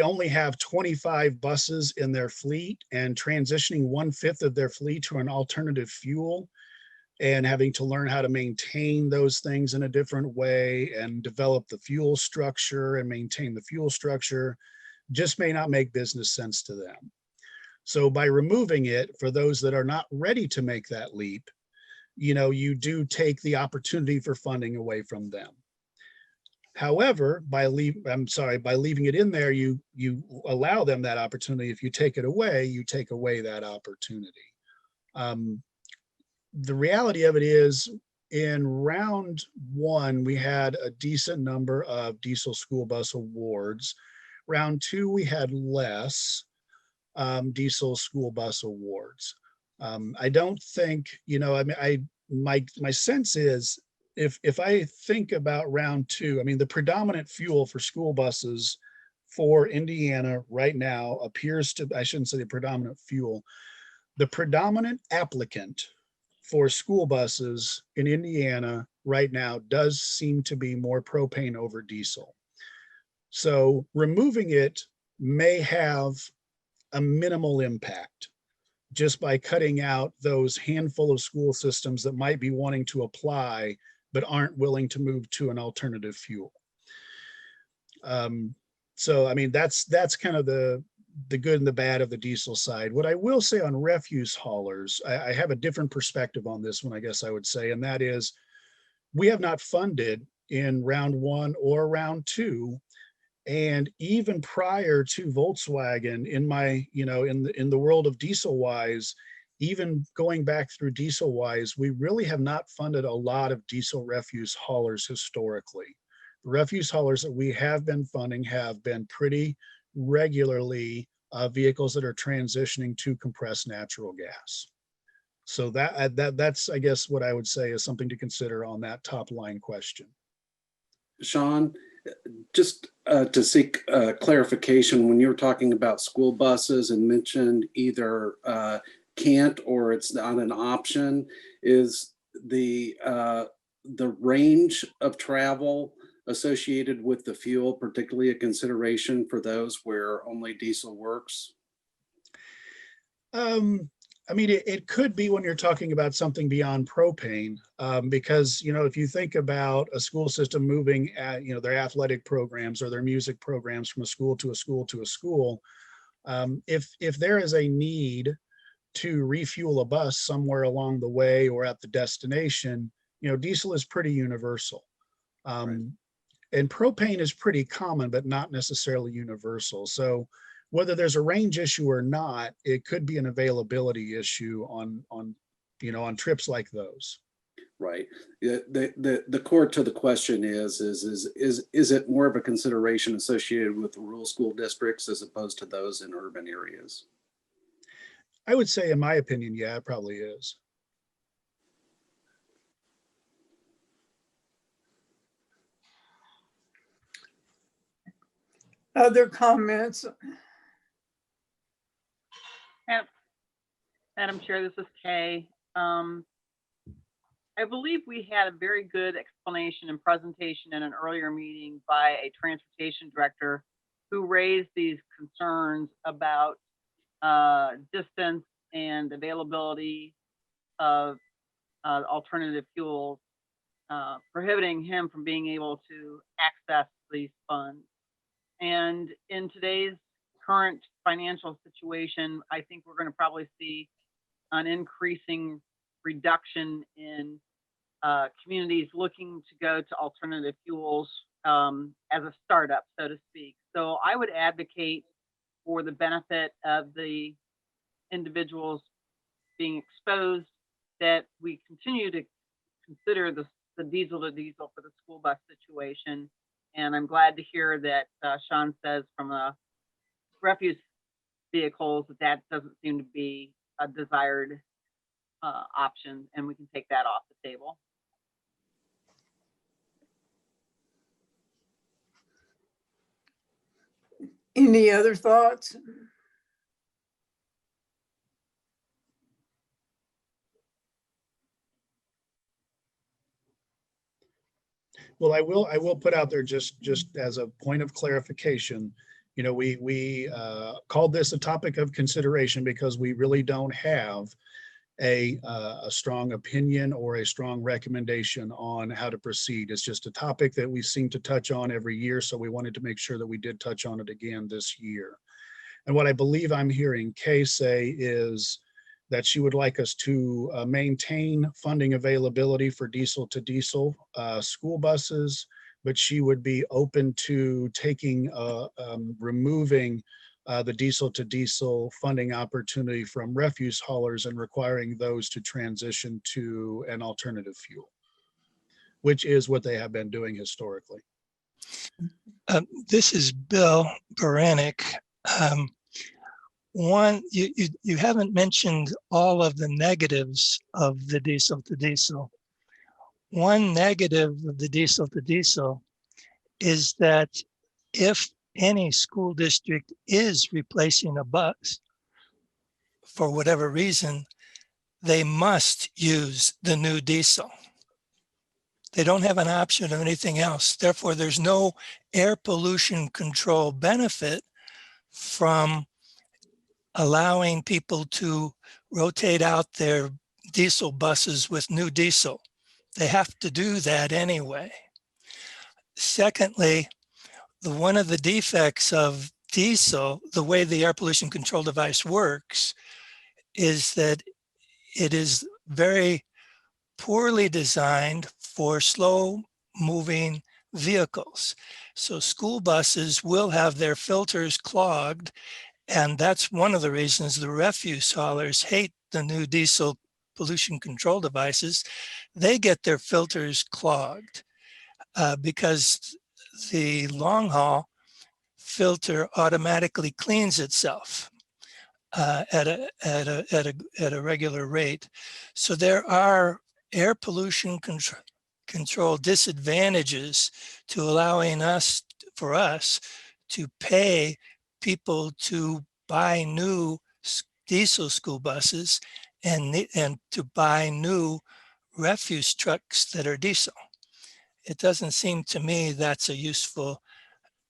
only have 25 buses in their fleet, and transitioning 1/5 of their fleet to an alternative fuel and having to learn how to maintain those things in a different way and develop the fuel structure and maintain the fuel structure just may not make business sense to them. So by removing it, for those that are not ready to make that leap, you do take the opportunity for funding away from them. However, by leaving it in there, you allow them that opportunity. If you take it away, you take away that opportunity. The reality of it is, in round 1, we had a decent number of diesel school bus awards. Round 2, we had less diesel school bus awards. I don't think, my sense is, if I think about round 2, the predominant fuel for school buses for Indiana right now appears to, I shouldn't say the predominant fuel, the predominant applicant for school buses in Indiana right now does seem to be more propane over diesel. So removing it may have a minimal impact just by cutting out those handful of school systems that might be wanting to apply but aren't willing to move to an alternative fuel. So, that's kind of the good and the bad of the diesel side. What I will say on refuse haulers, I have a different perspective on this one, I guess I would say, and that is, we have not funded in round 1 or round 2. And even prior to Volkswagen, in my, in the world of Diesel Wise, even going back through Diesel Wise, we really have not funded a lot of diesel refuse haulers historically. The refuse haulers that we have been funding have been pretty regularly vehicles that are transitioning to compressed natural gas. So that's, I guess, what I would say is something to consider on that top line question. Sean, just to seek clarification, when you're talking about school buses and mentioned either can't or it's not an option, is the range of travel associated with the fuel particularly a consideration for those where only diesel works? I mean, it could be when you're talking about something beyond propane, because, you know, if you think about a school system moving at, you know, their athletic programs or their music programs from a school to a school to a school, if there is a need to refuel a bus somewhere along the way or at the destination, you know, diesel is pretty universal. And propane is pretty common, but not necessarily universal. So whether there's a range issue or not, it could be an availability issue on you know, on trips like those. Right. The core to the question is it more of a consideration associated with the rural school districts as opposed to those in urban areas? I would say, in my opinion, yeah, it probably is. Other comments? Madam Chair, this is Kay. I believe we had a very good explanation and presentation in an earlier meeting by a transportation director who raised these concerns about distance and availability of alternative fuels, prohibiting him from being able to access these funds. And in today's current financial situation, I think we're going to probably see an increasing reduction in communities looking to go to alternative fuels as a startup, so to speak. So I would advocate for the benefit of the individuals being exposed that we continue to consider the diesel to diesel for the school bus situation. And I'm glad to hear that Sean says from a refuse vehicles that doesn't seem to be a desired option, and we can take that off the table. Any other thoughts? Well, I will put out there just as a point of clarification, you know, we called this a topic of consideration because we really don't have a strong opinion or a strong recommendation on how to proceed. It's just a topic that we seem to touch on every year. So we wanted to make sure that we did touch on it again this year. And what I believe I'm hearing Kay say is that she would like us to maintain funding availability for diesel to diesel school buses, but she would be open to taking, removing the diesel to diesel funding opportunity from refuse haulers and requiring those to transition to an alternative fuel, which is what they have been doing historically. This is Bill Baranek. One, you haven't mentioned all of the negatives of the diesel to diesel. One negative of the diesel to diesel is that if any school district is replacing a bus for whatever reason, they must use the new diesel. They don't have an option of anything else. Therefore, there's no air pollution control benefit from allowing people to rotate out their diesel buses with new diesel. They have to do that anyway. Secondly, one of the defects of diesel, the way the air pollution control device works, is that it is very poorly designed for slow moving vehicles. So school buses will have their filters clogged. And that's one of the reasons the refuse haulers hate the new diesel pollution control devices. They get their filters clogged because the long haul filter automatically cleans itself at a regular rate. So there are air pollution control disadvantages to allowing for us to pay people to buy new diesel school buses and to buy new refuse trucks that are diesel. It doesn't seem to me that's a useful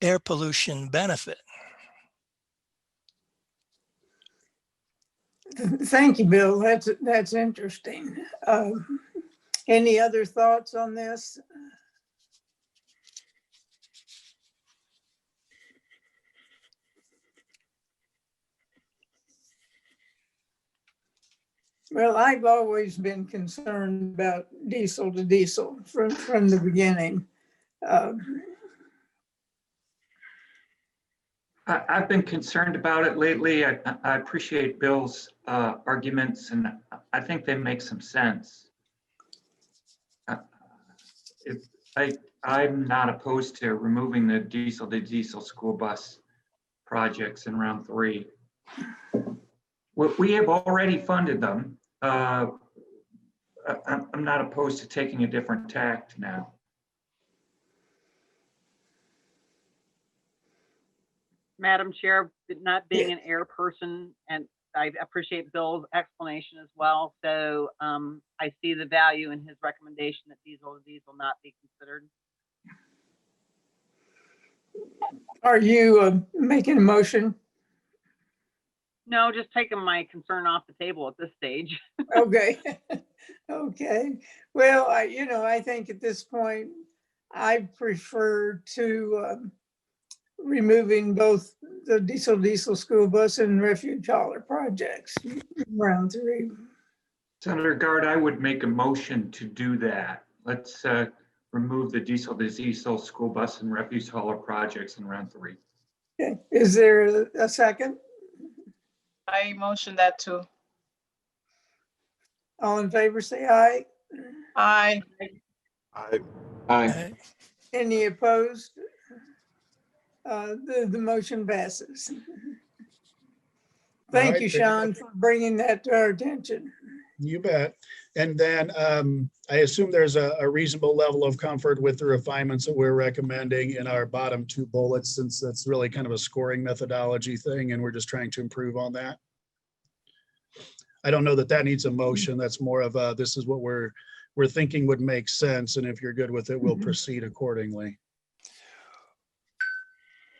air pollution benefit. Thank you, Bill. That's interesting. Any other thoughts on this? Well, I've always been concerned about diesel to diesel from the beginning. I've been concerned about it lately. I appreciate Bill's arguments, and I think they make some sense. I'm not opposed to removing the diesel to diesel school bus projects in round 3. We have already funded them. I'm not opposed to taking a different tact now. Madam Chair, not being an air person, and I appreciate Bill's explanation as well. So I see the value in his recommendation that diesel to diesel not be considered. Are you making a motion? No, just taking my concern off the table at this stage. Okay. Okay. Well, I think at this point, I prefer to removing both the diesel school bus and refuge hauler projects in round 3. Senator Gard, I would make a motion to do that. Let's remove the diesel to diesel school bus and refuse hauler projects in round 3. Okay. Is there a second? I motion that too. All in favor, say aye. Aye. Aye. Any opposed? The motion passes. Thank right, you, very Sean, for bringing that to our attention. You bet. And then I assume there's a reasonable level of comfort with the refinements that we're recommending in our bottom 2 bullets, since that's really kind of a scoring methodology thing, and we're just trying to improve on that. I don't know that that needs a motion. That's more of a, this is what we're thinking would make sense, and if you're good with it, we'll proceed accordingly.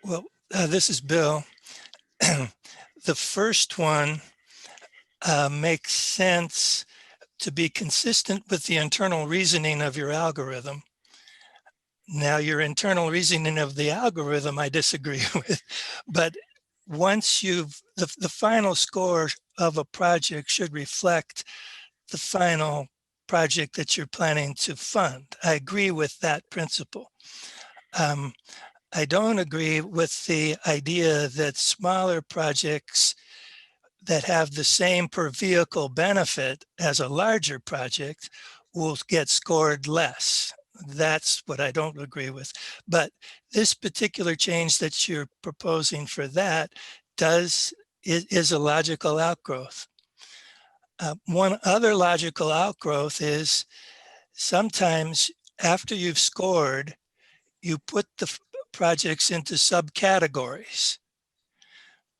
Well, this is Bill. The first one makes sense to be consistent with the internal reasoning of your algorithm. Now, your internal reasoning of the algorithm, I disagree with, but once the final score of a project should reflect the final project that you're planning to fund. I agree with that principle. I don't agree with the idea that smaller projects that have the same per vehicle benefit as a larger project will get scored less. That's what I don't agree with. But this particular change that you're proposing for that is a logical outgrowth. One other logical outgrowth is sometimes after you've scored, you put the projects into subcategories,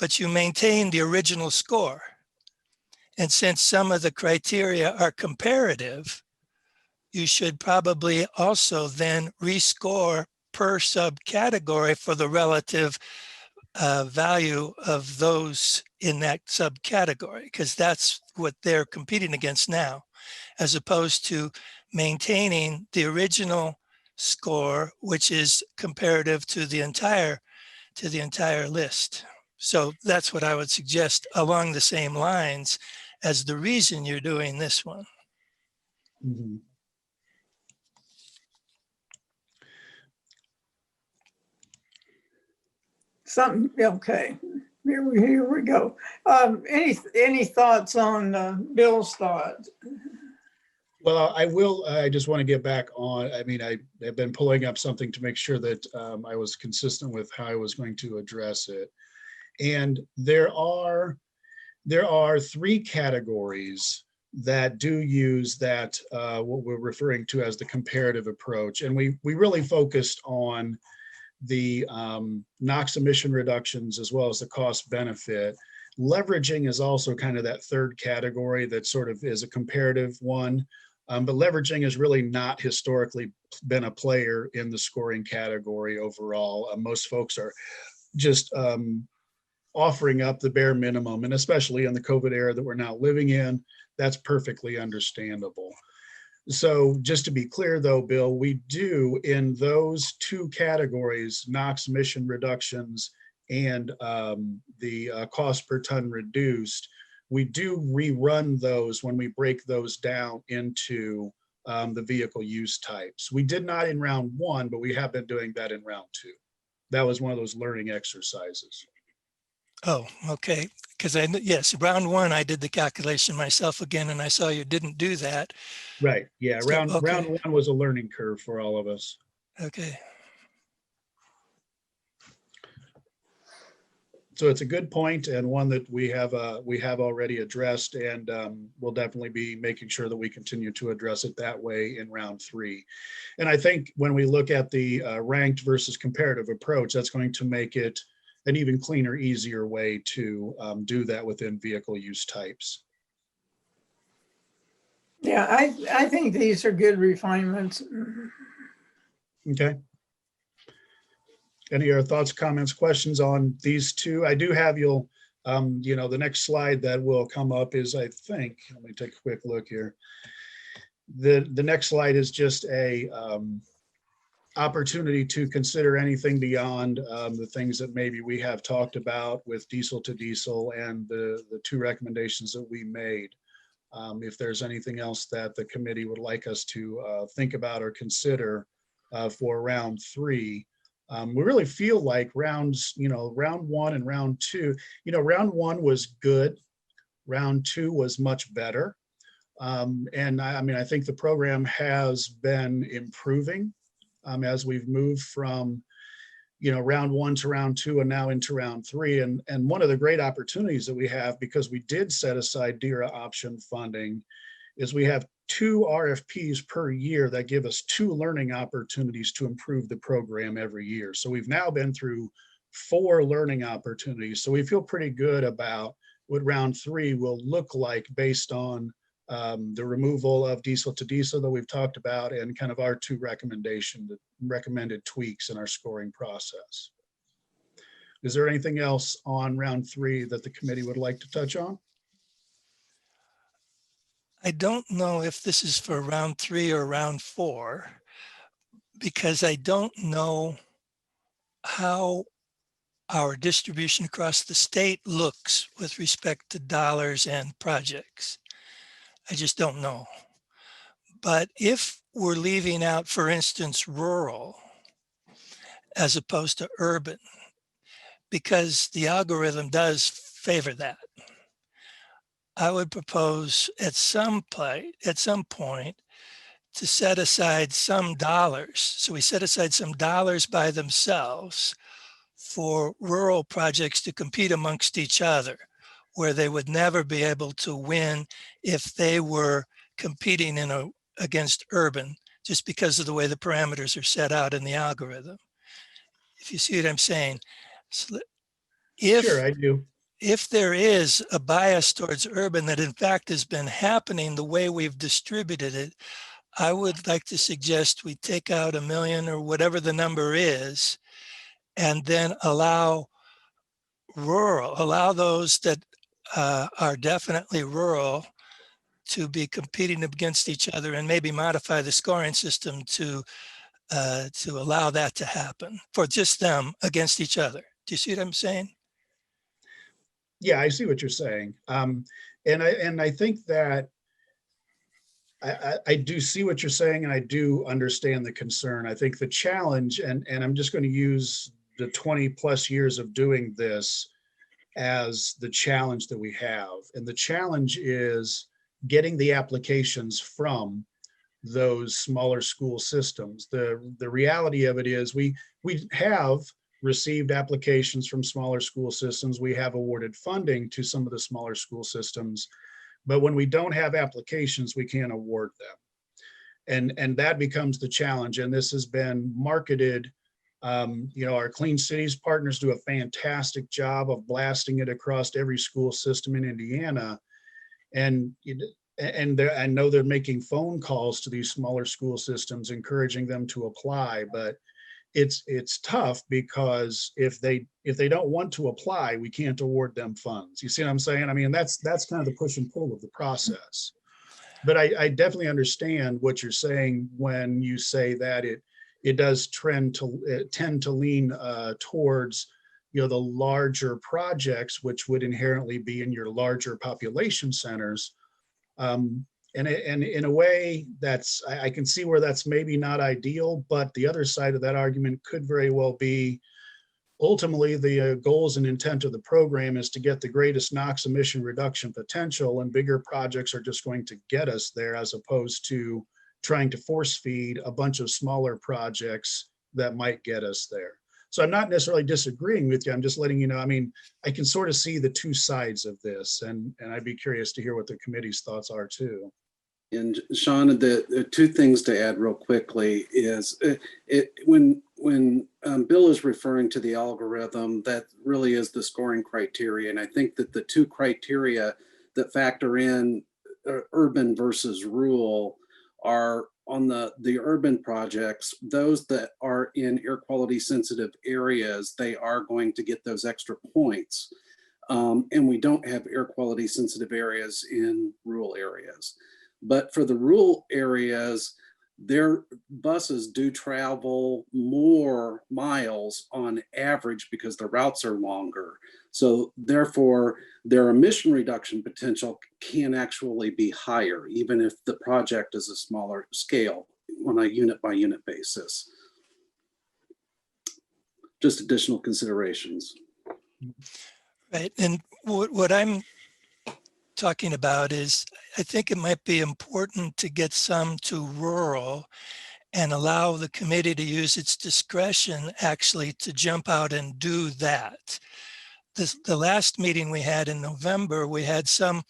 but you maintain the original score. And since some of the criteria are comparative, you should probably also then rescore per subcategory for the relative value of those in that subcategory, because that's what they're competing against now, as opposed to maintaining the original score, which is comparative to the entire list. So that's what I would suggest along the same lines as the reason you're doing this one. Mm-hmm. Okay, here we go. Any thoughts on Bill's thoughts? Well, I just want to get back on, I mean, I have been pulling up something to make sure that I was consistent with how I was going to address it. And there are three categories that do use that, what we're referring to as the comparative approach. And we really focused on the NOx emission reductions as well as the cost benefit. Leveraging is also kind of that third category that sort of is a comparative one. But leveraging has really not historically been a player in the scoring category overall. Most folks are just offering up the bare minimum, and especially in the COVID era that we're now living in, that's perfectly understandable. So just to be clear though, Bill, we do in those two categories, NOx emission reductions and the cost per ton reduced, we do rerun those when we break those down into the vehicle use types. We did not in round one, but we have been doing that in round two. That was one of those learning exercises. Oh, okay. Because yes, round one, I did the calculation myself again, and I saw you didn't do that. Right. Yeah. So, Round okay. one was a learning curve for all of us. Okay. So it's a good point and one that we have already addressed, and we'll definitely be making sure that we continue to address it that way in round three. And I think when we look at the ranked versus comparative approach, that's going to make it an even cleaner, easier way to do that within vehicle use types. Yeah, I think these are good refinements. Okay. Any other thoughts, comments, questions on these two? I do have the next slide that will come up is, I think, let me take a quick look here. The next slide is just a opportunity to consider anything beyond the things that maybe we have talked about with diesel to diesel and the two recommendations that we made. If there's anything else that the committee would like us to think about or consider for round three. We really feel like round one and round two, round one was good. Round two was much better. And I think the program has been improving as we've moved from, round one to round two and now into round three. And one of the great opportunities that we have, because we did set aside DERA option funding, is we have 2 RFPs per year that give us 2 learning opportunities to improve the program every year. So we've now been through 4 learning opportunities. So we feel pretty good about what round three will look like based on the removal of diesel to diesel that we've talked about and kind of our 2 recommended tweaks in our scoring process. Is there anything else on round three that the committee would like to touch on? I don't know if this is for round 3 or round 4, because I don't know how our distribution across the state looks with respect to dollars and projects. I just don't know. But if we're leaving out, for instance, rural as opposed to urban, because the algorithm does favor that, I would propose at some point to set aside some dollars. So we set aside some dollars by themselves for rural projects to compete amongst each other, where they would never be able to win if they were competing against urban, just because of the way the parameters are set out in the algorithm. If you see what I'm saying. So Sure, I do. If there is a bias towards urban that in fact has been happening the way we've distributed it, I would like to suggest we take out $1 million or whatever the number is, and then allow those that are definitely rural to be competing against each other, and maybe modify the scoring system to allow that to happen for just them against each other. Do you see what I'm saying? Yeah, I see what you're saying. And I think that I do see what you're saying, and I do understand the concern. I think the challenge, and I'm just going to use the 20 plus years of doing this as the challenge that we have. And the challenge is getting the applications from those smaller school systems. The reality of it is we have received applications from smaller school systems. We have awarded funding to some of the smaller school systems, but when we don't have applications, we can't award them. And that becomes the challenge. And this has been marketed. Our Clean Cities partners do a fantastic job of blasting it across every school system in Indiana. And I know they're making phone calls to these smaller school systems, encouraging them to apply, but it's tough because if they don't want to apply, we can't award them funds. You see what I'm saying? I mean, that's kind of the push and pull of the process. But I definitely understand what you're saying when you say that it does tend to lean towards the larger projects, which would inherently be in your larger population centers. And in a way, I can see where that's maybe not ideal, but the other side of that argument could very well be ultimately the goals and intent of the program is to get the greatest NOx emission reduction potential, and bigger projects are just going to get us there, as opposed to trying to force feed a bunch of smaller projects that might get us there. So I'm not necessarily disagreeing with you. I'm just letting you know, I mean, I can sort of see the two sides of this, and I'd be curious to hear what the committee's thoughts are too. And Sean, the two things to add real quickly is when Bill is referring to the algorithm, that really is the scoring criteria. And I think that the two criteria that factor in urban versus rural are on the urban projects. Those that are in air quality sensitive areas, they are going to get those extra points. And we don't have air quality sensitive areas in rural areas. But for the rural areas, their buses do travel more miles on average because the routes are longer. So therefore, their emission reduction potential can actually be higher, even if the project is a smaller scale on a unit by unit basis. Just additional considerations. Right, and what I'm talking about is, I think it might be important to get some to rural and allow the committee to use its discretion actually to jump out and do that. The last meeting we had in November, we had some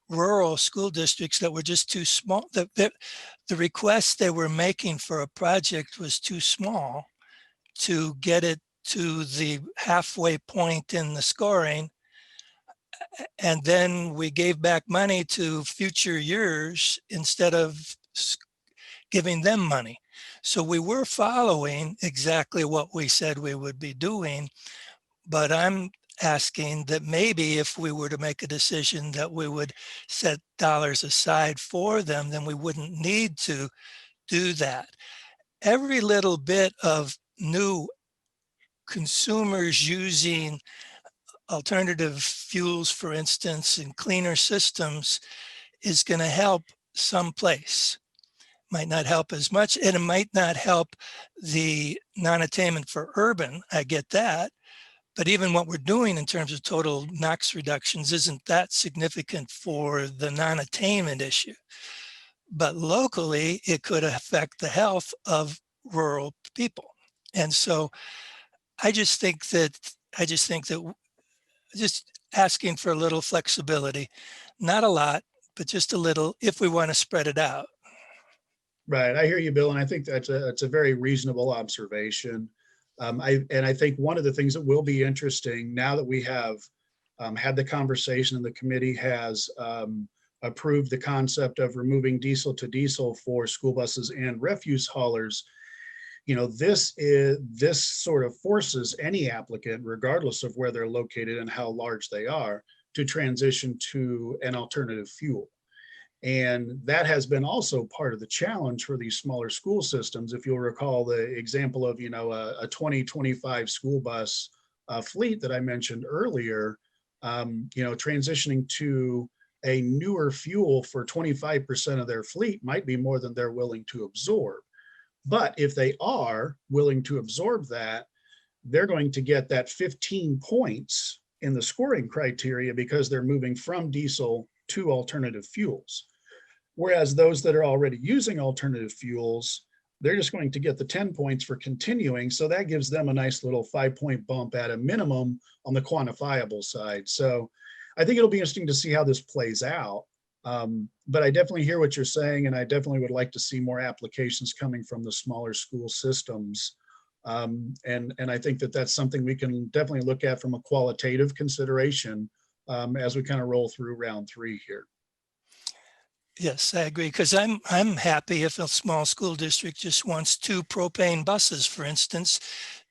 rural school districts that were just too small. The request they were making for a project was too small to get it to the halfway point in the scoring. And then we gave back money to future years instead of giving them money. So we were following exactly what we said we would be doing, but I'm asking that maybe if we were to make a decision that we would set dollars aside for them, then we wouldn't need to do that. Every little bit of new consumers using alternative fuels, for instance, and cleaner systems is going to help someplace. Might not help as much, and it might not help the non-attainment for urban. I get that. But even what we're doing in terms of total NOx reductions isn't that significant for the non-attainment issue. But locally, it could affect the health of rural people. And so I just think that just asking for a little flexibility, not a lot, but just a little if we want to spread it out. Right, I hear you, Bill, and I think that's a very reasonable observation. I think one of the things that will be interesting now that we have had the conversation and the committee has approved the concept of removing diesel to diesel for school buses and refuse haulers. This sort of forces any applicant, regardless of where they're located and how large they are, to transition to an alternative fuel. And that has been also part of the challenge for these smaller school systems. If you'll recall the example of, a 2025 school bus fleet that I mentioned earlier, transitioning to a newer fuel for 25% of their fleet might be more than they're willing to absorb. But if they are willing to absorb that, they're going to get that 15 points in the scoring criteria because they're moving from diesel to alternative fuels. Whereas those that are already using alternative fuels, they're just going to get the 10 points for continuing. So that gives them a nice little 5-point bump at a minimum on the quantifiable side. So I think it'll be interesting to see how this plays out. But I definitely hear what you're saying, and I definitely would like to see more applications coming from the smaller school systems. And I think that that's something we can definitely look at from a qualitative consideration as we kind of roll through round 3 here. Yes, I agree, because I'm happy if a small school district just wants 2 propane buses, for instance,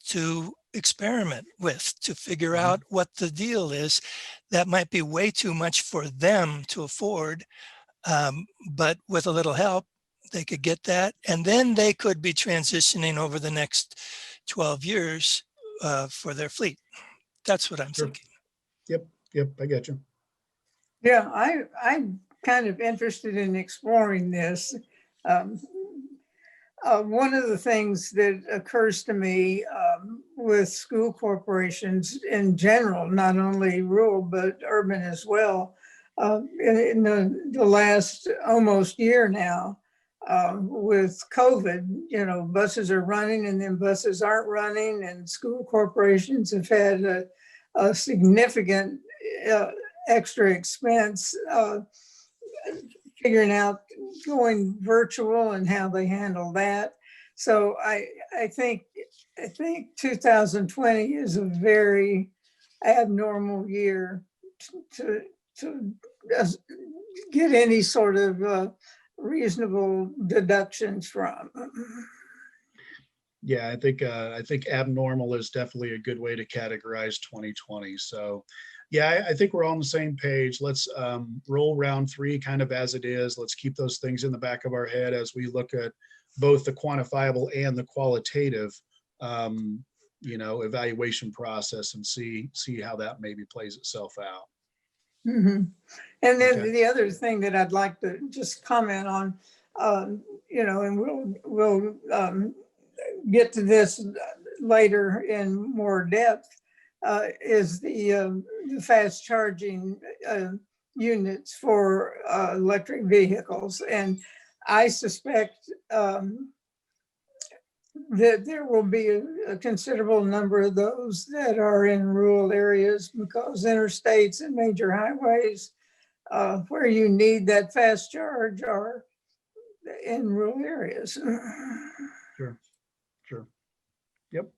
to experiment with, to figure out what the deal is. That might be way too much for them to afford, but with a little help, they could get that, and then they could be transitioning over the next 12 years for their fleet. That's what I'm Sure. thinking. Yep, I get you. Yeah, I'm kind of interested in exploring this. One of the things that occurs to me with school corporations in general, not only rural, but urban as well, in the last almost year now, with COVID, you know, buses are running and then buses aren't running, and school corporations have had a significant extra expense figuring out going virtual and how they handle that. So I think 2020 is a very abnormal year to get any sort of reasonable deductions from. Yeah, I think abnormal is definitely a good way to categorize 2020. So yeah, I think we're all on the same page. Let's roll round 3 kind of as it is. Let's keep those things in the back of our head as we look at both the quantifiable and the qualitative, evaluation process, and see how that maybe plays itself out. Mm-hmm. And then Okay. the other thing that I'd like to just comment on, and we'll get to this later in more depth, is the fast charging units for electric vehicles. And I suspect that there will be a considerable number of those that are in rural areas, because interstates and major highways where you need that fast charge are in rural areas. Sure. Yep.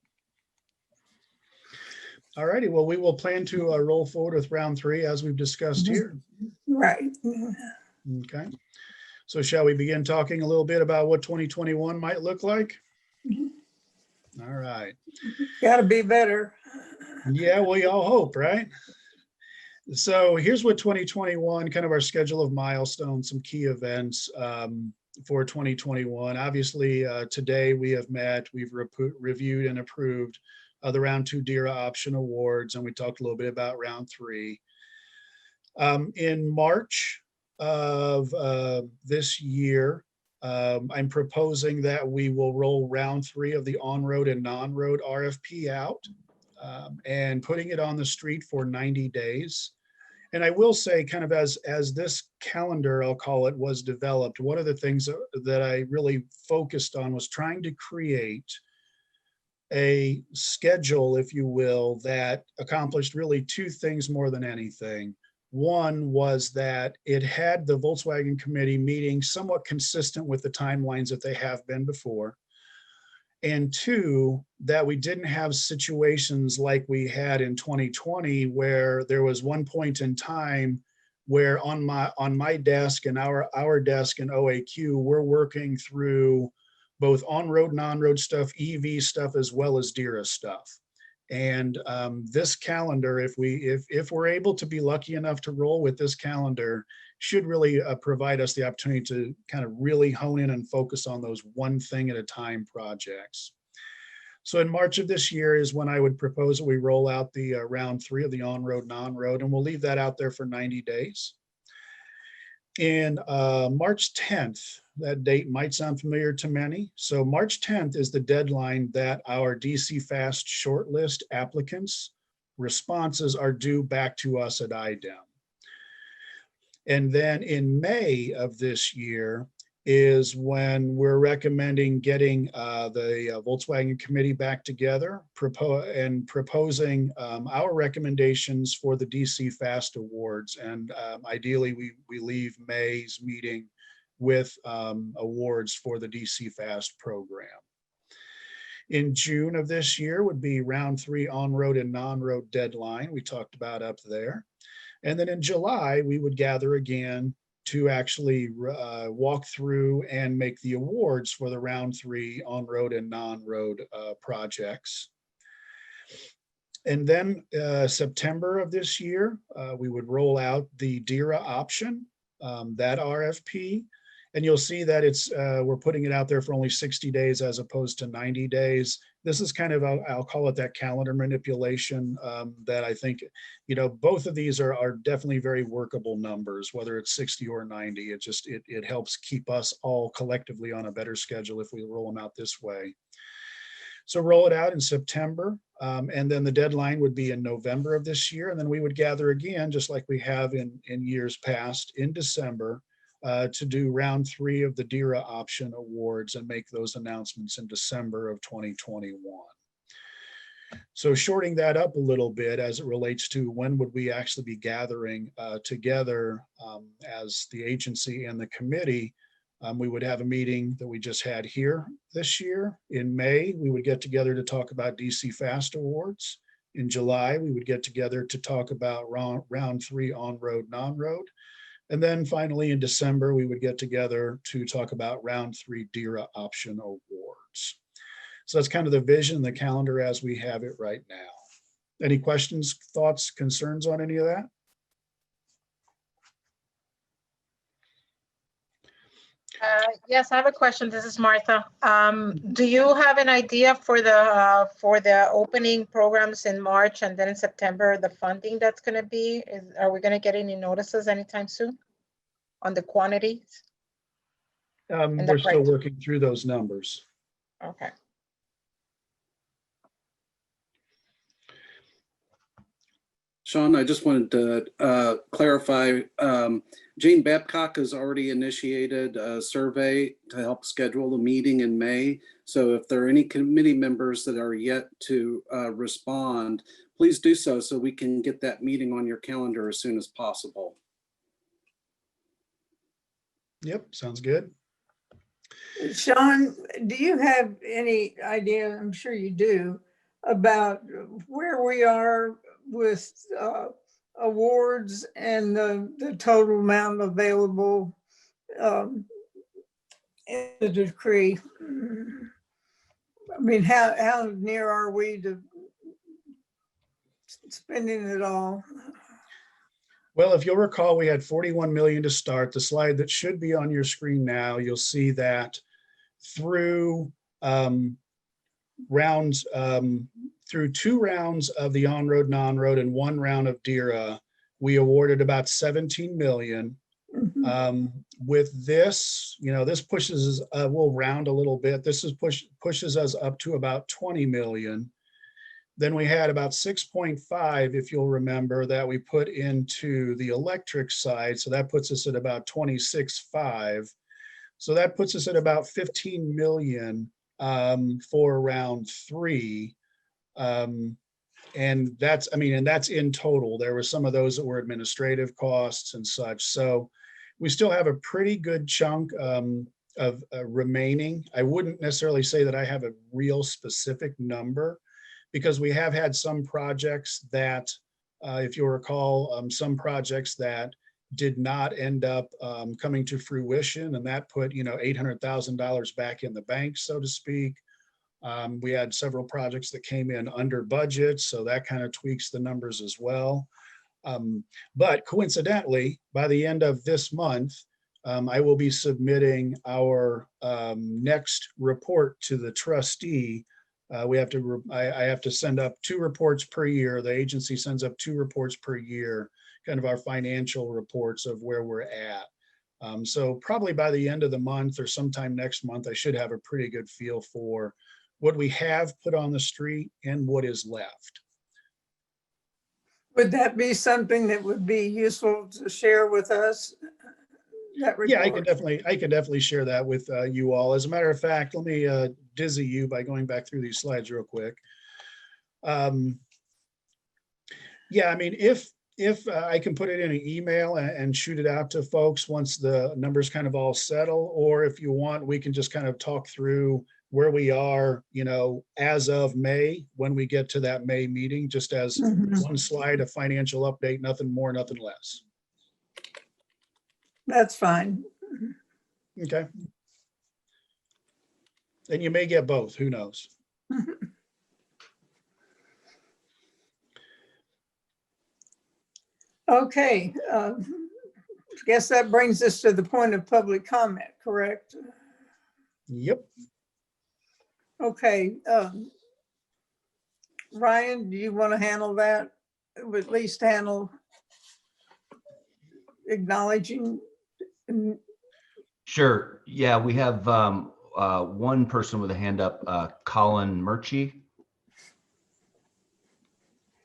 All righty. Well, we will plan to roll forward with round 3 as we've discussed here. Right. Okay. So shall we begin talking a little bit about what 2021 might look like? All right. Got to be better. Yeah, we all hope, right? So here's what 2021, kind of our schedule of milestones, some key events for 2021. Obviously, today we have met, we've reviewed and approved the round 2 DERA option awards, and we talked a little bit about round 3. In March of this year, I'm proposing that we will roll round 3 of the on-road and non-road RFP out and putting it on the street for 90 days. And I will say, kind of as this calendar, I'll call it, was developed, one of the things that I really focused on was trying to create a schedule, if you will, that accomplished really 2 things more than anything. One was that it had the Volkswagen committee meeting somewhat consistent with the timelines that they have been before. And 2, that we didn't have situations like we had in 2020, where there was one point in time where on my desk and our desk in OAQ, we're working through both on-road, non-road stuff, EV stuff, as well as DERA stuff. And this calendar, if we're able to be lucky enough to roll with this calendar, should really provide us the opportunity to kind of really hone in and focus on those one thing at a time projects. So in March of this year is when I would propose that we roll out the round 3 of the on-road, non-road, and we'll leave that out there for 90 days. In March 10th, that date might sound familiar to many. So March 10th is the deadline that our DC Fast shortlist applicants' responses are due back to us at IDEM. And then in May of this year is when we're recommending getting the Volkswagen committee back together proposing our recommendations for the DC Fast Awards. And ideally, we leave May's meeting with awards for the DC Fast program. In June of this year would be round 3 on-road and non-road deadline we talked about up there. And then in July, we would gather again to actually walk through and make the awards for the round 3 on-road and non-road projects. And then September of this year, we would roll out the DERA option, that RFP. And you'll see that it's we're putting it out there for only 60 days as opposed to 90 days. This is kind of, I'll call it that calendar manipulation that I think, you know, both of these are definitely very workable numbers, whether it's 60 or 90. It helps keep us all collectively on a better schedule if we roll them out this way. So roll it out in September, and then the deadline would be in November of this year. And then we would gather again, just like we have in years past, in December, to do round 3 of the DERA option awards and make those announcements in December of 2021. So shorting that up a little bit as it relates to when would we actually be gathering together as the agency and the committee, we would have a meeting that we just had here this year. In May, we would get together to talk about DC Fast Awards. In July, we would get together to talk about round 3 on-road, non-road. And then finally in December, we would get together to talk about round 3 DERA option awards. So that's kind of the vision, the calendar as we have it right now. Any questions, thoughts, concerns on any of that? Yes, I have a question. This is Martha. Do you have an idea for the opening programs in March and then in September, the funding that's going to be? Are we going to get any notices anytime soon on the quantities? We're still working through those numbers. Okay. Sean, I just wanted to clarify, Jane Babcock has already initiated a survey to help schedule the meeting in May. So if there are any committee members that are yet to respond, please do so we can get that meeting on your calendar as soon as possible. Yep, sounds good. Sean, do you have any idea, I'm sure you do, about where we are with awards and the total amount available in the decree? I mean, how near are we to spending it all? Well, if you'll recall, we had 41 million to start. The slide that should be on your screen now, you'll see that through rounds, through 2 rounds of the on-road, non-road, and 1 round of DERA, we awarded about 17 million. With this, you know, this pushes, we'll round a little bit. This is pushes us up to about 20 million. Then we had about 6.5, if you'll remember, that we put into the electric side. So that puts us at about 26.5. So that puts us at about 15 million for round 3. And that's, I mean, and that's in total. There were some of those that were administrative costs and such. So we still have a pretty good chunk of remaining. I wouldn't necessarily say that I have a real specific number, because we have had some projects that, if you'll recall, some projects that did not end up coming to fruition, and that put, you know, $800,000 back in the bank, so to speak. We had several projects that came in under budget, so that kind of tweaks the numbers as well. But coincidentally, by the end of this month, I will be submitting our next report to the trustee. I have to send up 2 reports per year. The agency sends up 2 reports per year, kind of our financial reports of where we're at. So probably by the end of the month or sometime next month, I should have a pretty good feel for what we have put on the street and what is left. Would that be something that would be useful to share with us? That Yeah, report? I can definitely share that with you all. As a matter of fact, let me dizzy you by going back through these slides real quick. Yeah, I mean, if I can put it in an email and shoot it out to folks once the numbers kind of all settle, or if you want, we can just kind of talk through where we are, you know, as of May, when we get to that May meeting, just as Mhm. one slide, a financial update, nothing more, nothing less. That's fine. Okay. And you may get both, who knows? Okay, guess that brings us to the point of public comment, correct? Yep. Okay, Ryan, do you want to handle that? At least handle acknowledging? Sure. Yeah, we have one person with a hand up, Colin Murchie.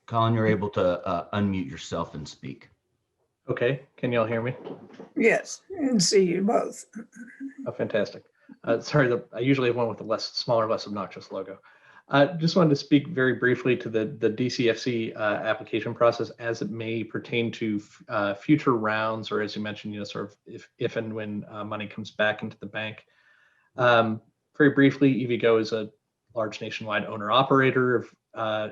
Colin, you're able to unmute yourself and speak. Okay, can y'all hear me? Yes, and see you both. Oh, fantastic. Sorry, I usually have one with a smaller, less obnoxious logo. Just wanted to speak very briefly to the DCFC application process as it may pertain to future rounds, or as you mentioned, you know, sort of if and when money comes back into the bank. Very briefly, EVgo is a large nationwide owner operator of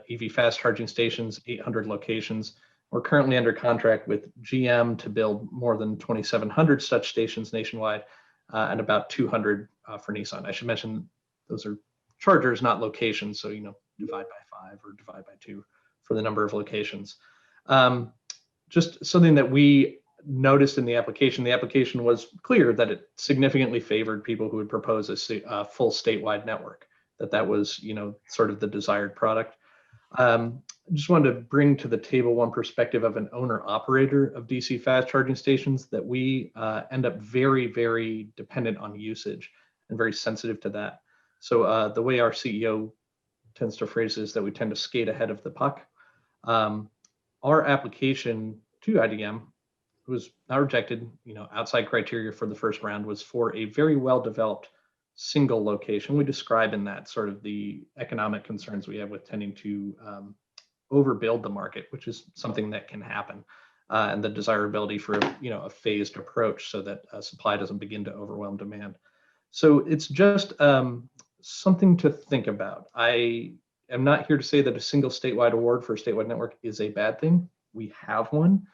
EV fast charging stations, 800 locations. We're currently under contract with GM to build more than 2,700 such stations nationwide and about 200 for Nissan. I should mention those are chargers, not locations. So, you know, divide by 5 or divide by 2 for the number of locations. Just something that we noticed in the application was clear that it significantly favored people who would propose a full statewide network, that was, you know, sort of the desired product. Just wanted to bring to the table one perspective of an owner operator of DC fast charging stations that we end up very, very dependent on usage and very sensitive to that. So the way our CEO tends to phrase it is that we tend to skate ahead of the puck. Our application to IDM was not rejected, you know, outside criteria for the first round was for a very well-developed single location. We describe in that sort of the economic concerns we have with tending to overbuild the market, which is something that can happen, and the desirability for, you know, a phased approach so that supply doesn't begin to overwhelm demand. So it's just something to think about. I am not here to say that a single statewide award for a statewide network is a bad thing. We have one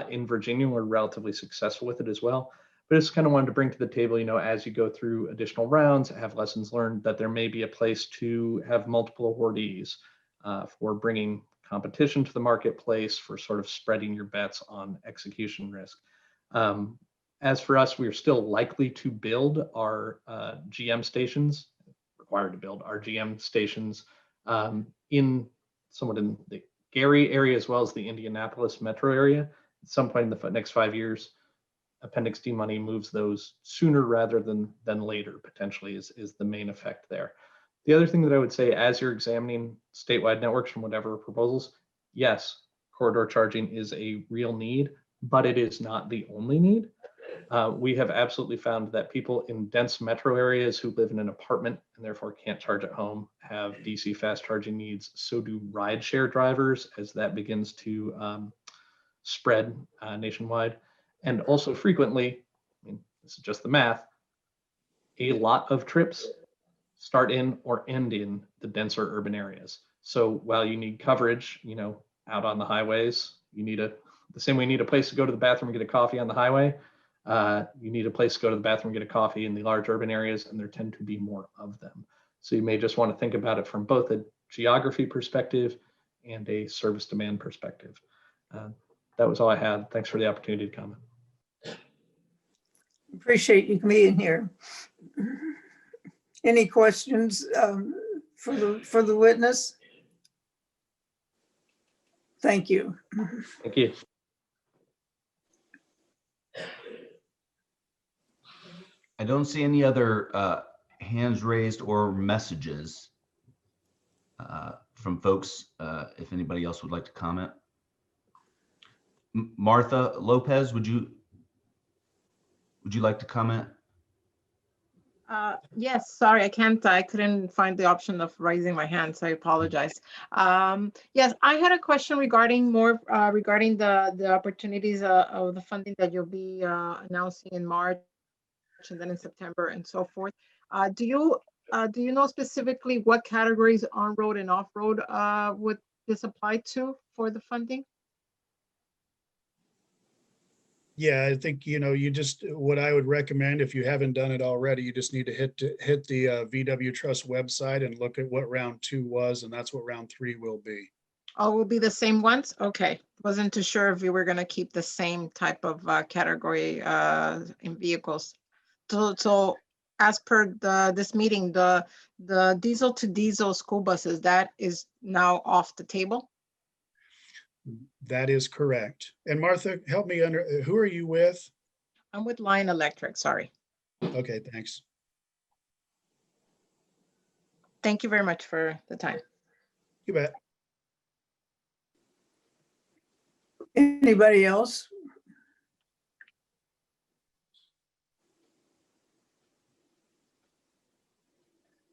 in Virginia. We're relatively successful with it as well. But I just kind of wanted to bring to the table, you know, as you go through additional rounds, have lessons learned, that there may be a place to have multiple awardees for bringing competition to the marketplace, for sort of spreading your bets on execution risk. As for us, we are still likely to build our GM stations, required to build our GM stations somewhat in the Gary area as well as the Indianapolis metro area. At some point in the next 5 years, Appendix D money moves those sooner rather than later, potentially, is the main effect there. The other thing that I would say, as you're examining statewide networks from whatever proposals, yes, corridor charging is a real need, but it is not the only need. We have absolutely found that people in dense metro areas who live in an apartment and therefore can't charge at home have DC fast charging needs. So do rideshare drivers as that begins to spread nationwide. And also frequently, I mean, this is just the math, a lot of trips start in or end in the denser urban areas. So while you need coverage, you know, out on the highways, you need the same way you need a place to go to the bathroom and get a coffee on the highway, you need a place to go to the bathroom and get a coffee in the large urban areas, and there tend to be more of them. So you may just want to think about it from both a geography perspective and a service demand perspective. That was all I had. Thanks for the opportunity to comment. Appreciate you being here. Any questions for the witness? Thank you. Thank you. I don't see any other hands raised or messages from folks. If anybody else would like to comment. Martha Lopez, would you like to comment? Yes, sorry, I couldn't find the option of raising my hand, so I apologize. Yes, I had a question regarding regarding the opportunities of the funding that you'll be announcing in March and then in September and so forth. Do you know specifically what categories on-road and off-road would this apply to for the funding? Yeah, I think, you just, what I would recommend, if you haven't done it already, you just need to hit the VW Trust website and look at what round 2 was, and that's what round 3 will be. Oh, will be the same ones? Okay. Wasn't too sure if we were going to keep the same type of category in vehicles. So as per this meeting, the diesel to diesel school buses, that is now off the table? That is correct. And Martha, help me who are you with? I'm with Lion Electric, sorry. Okay, thanks. Thank you very much for the time. You bet. Anybody else?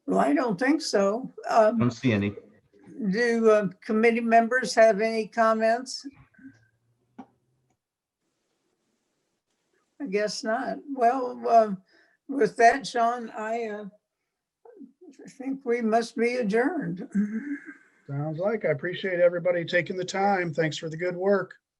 Well, I don't think so. Don't see any. Do committee members have any comments? I guess not. Well, with that, Sean, I think we must be adjourned. Sounds like I appreciate everybody taking the time. Thanks for the good work.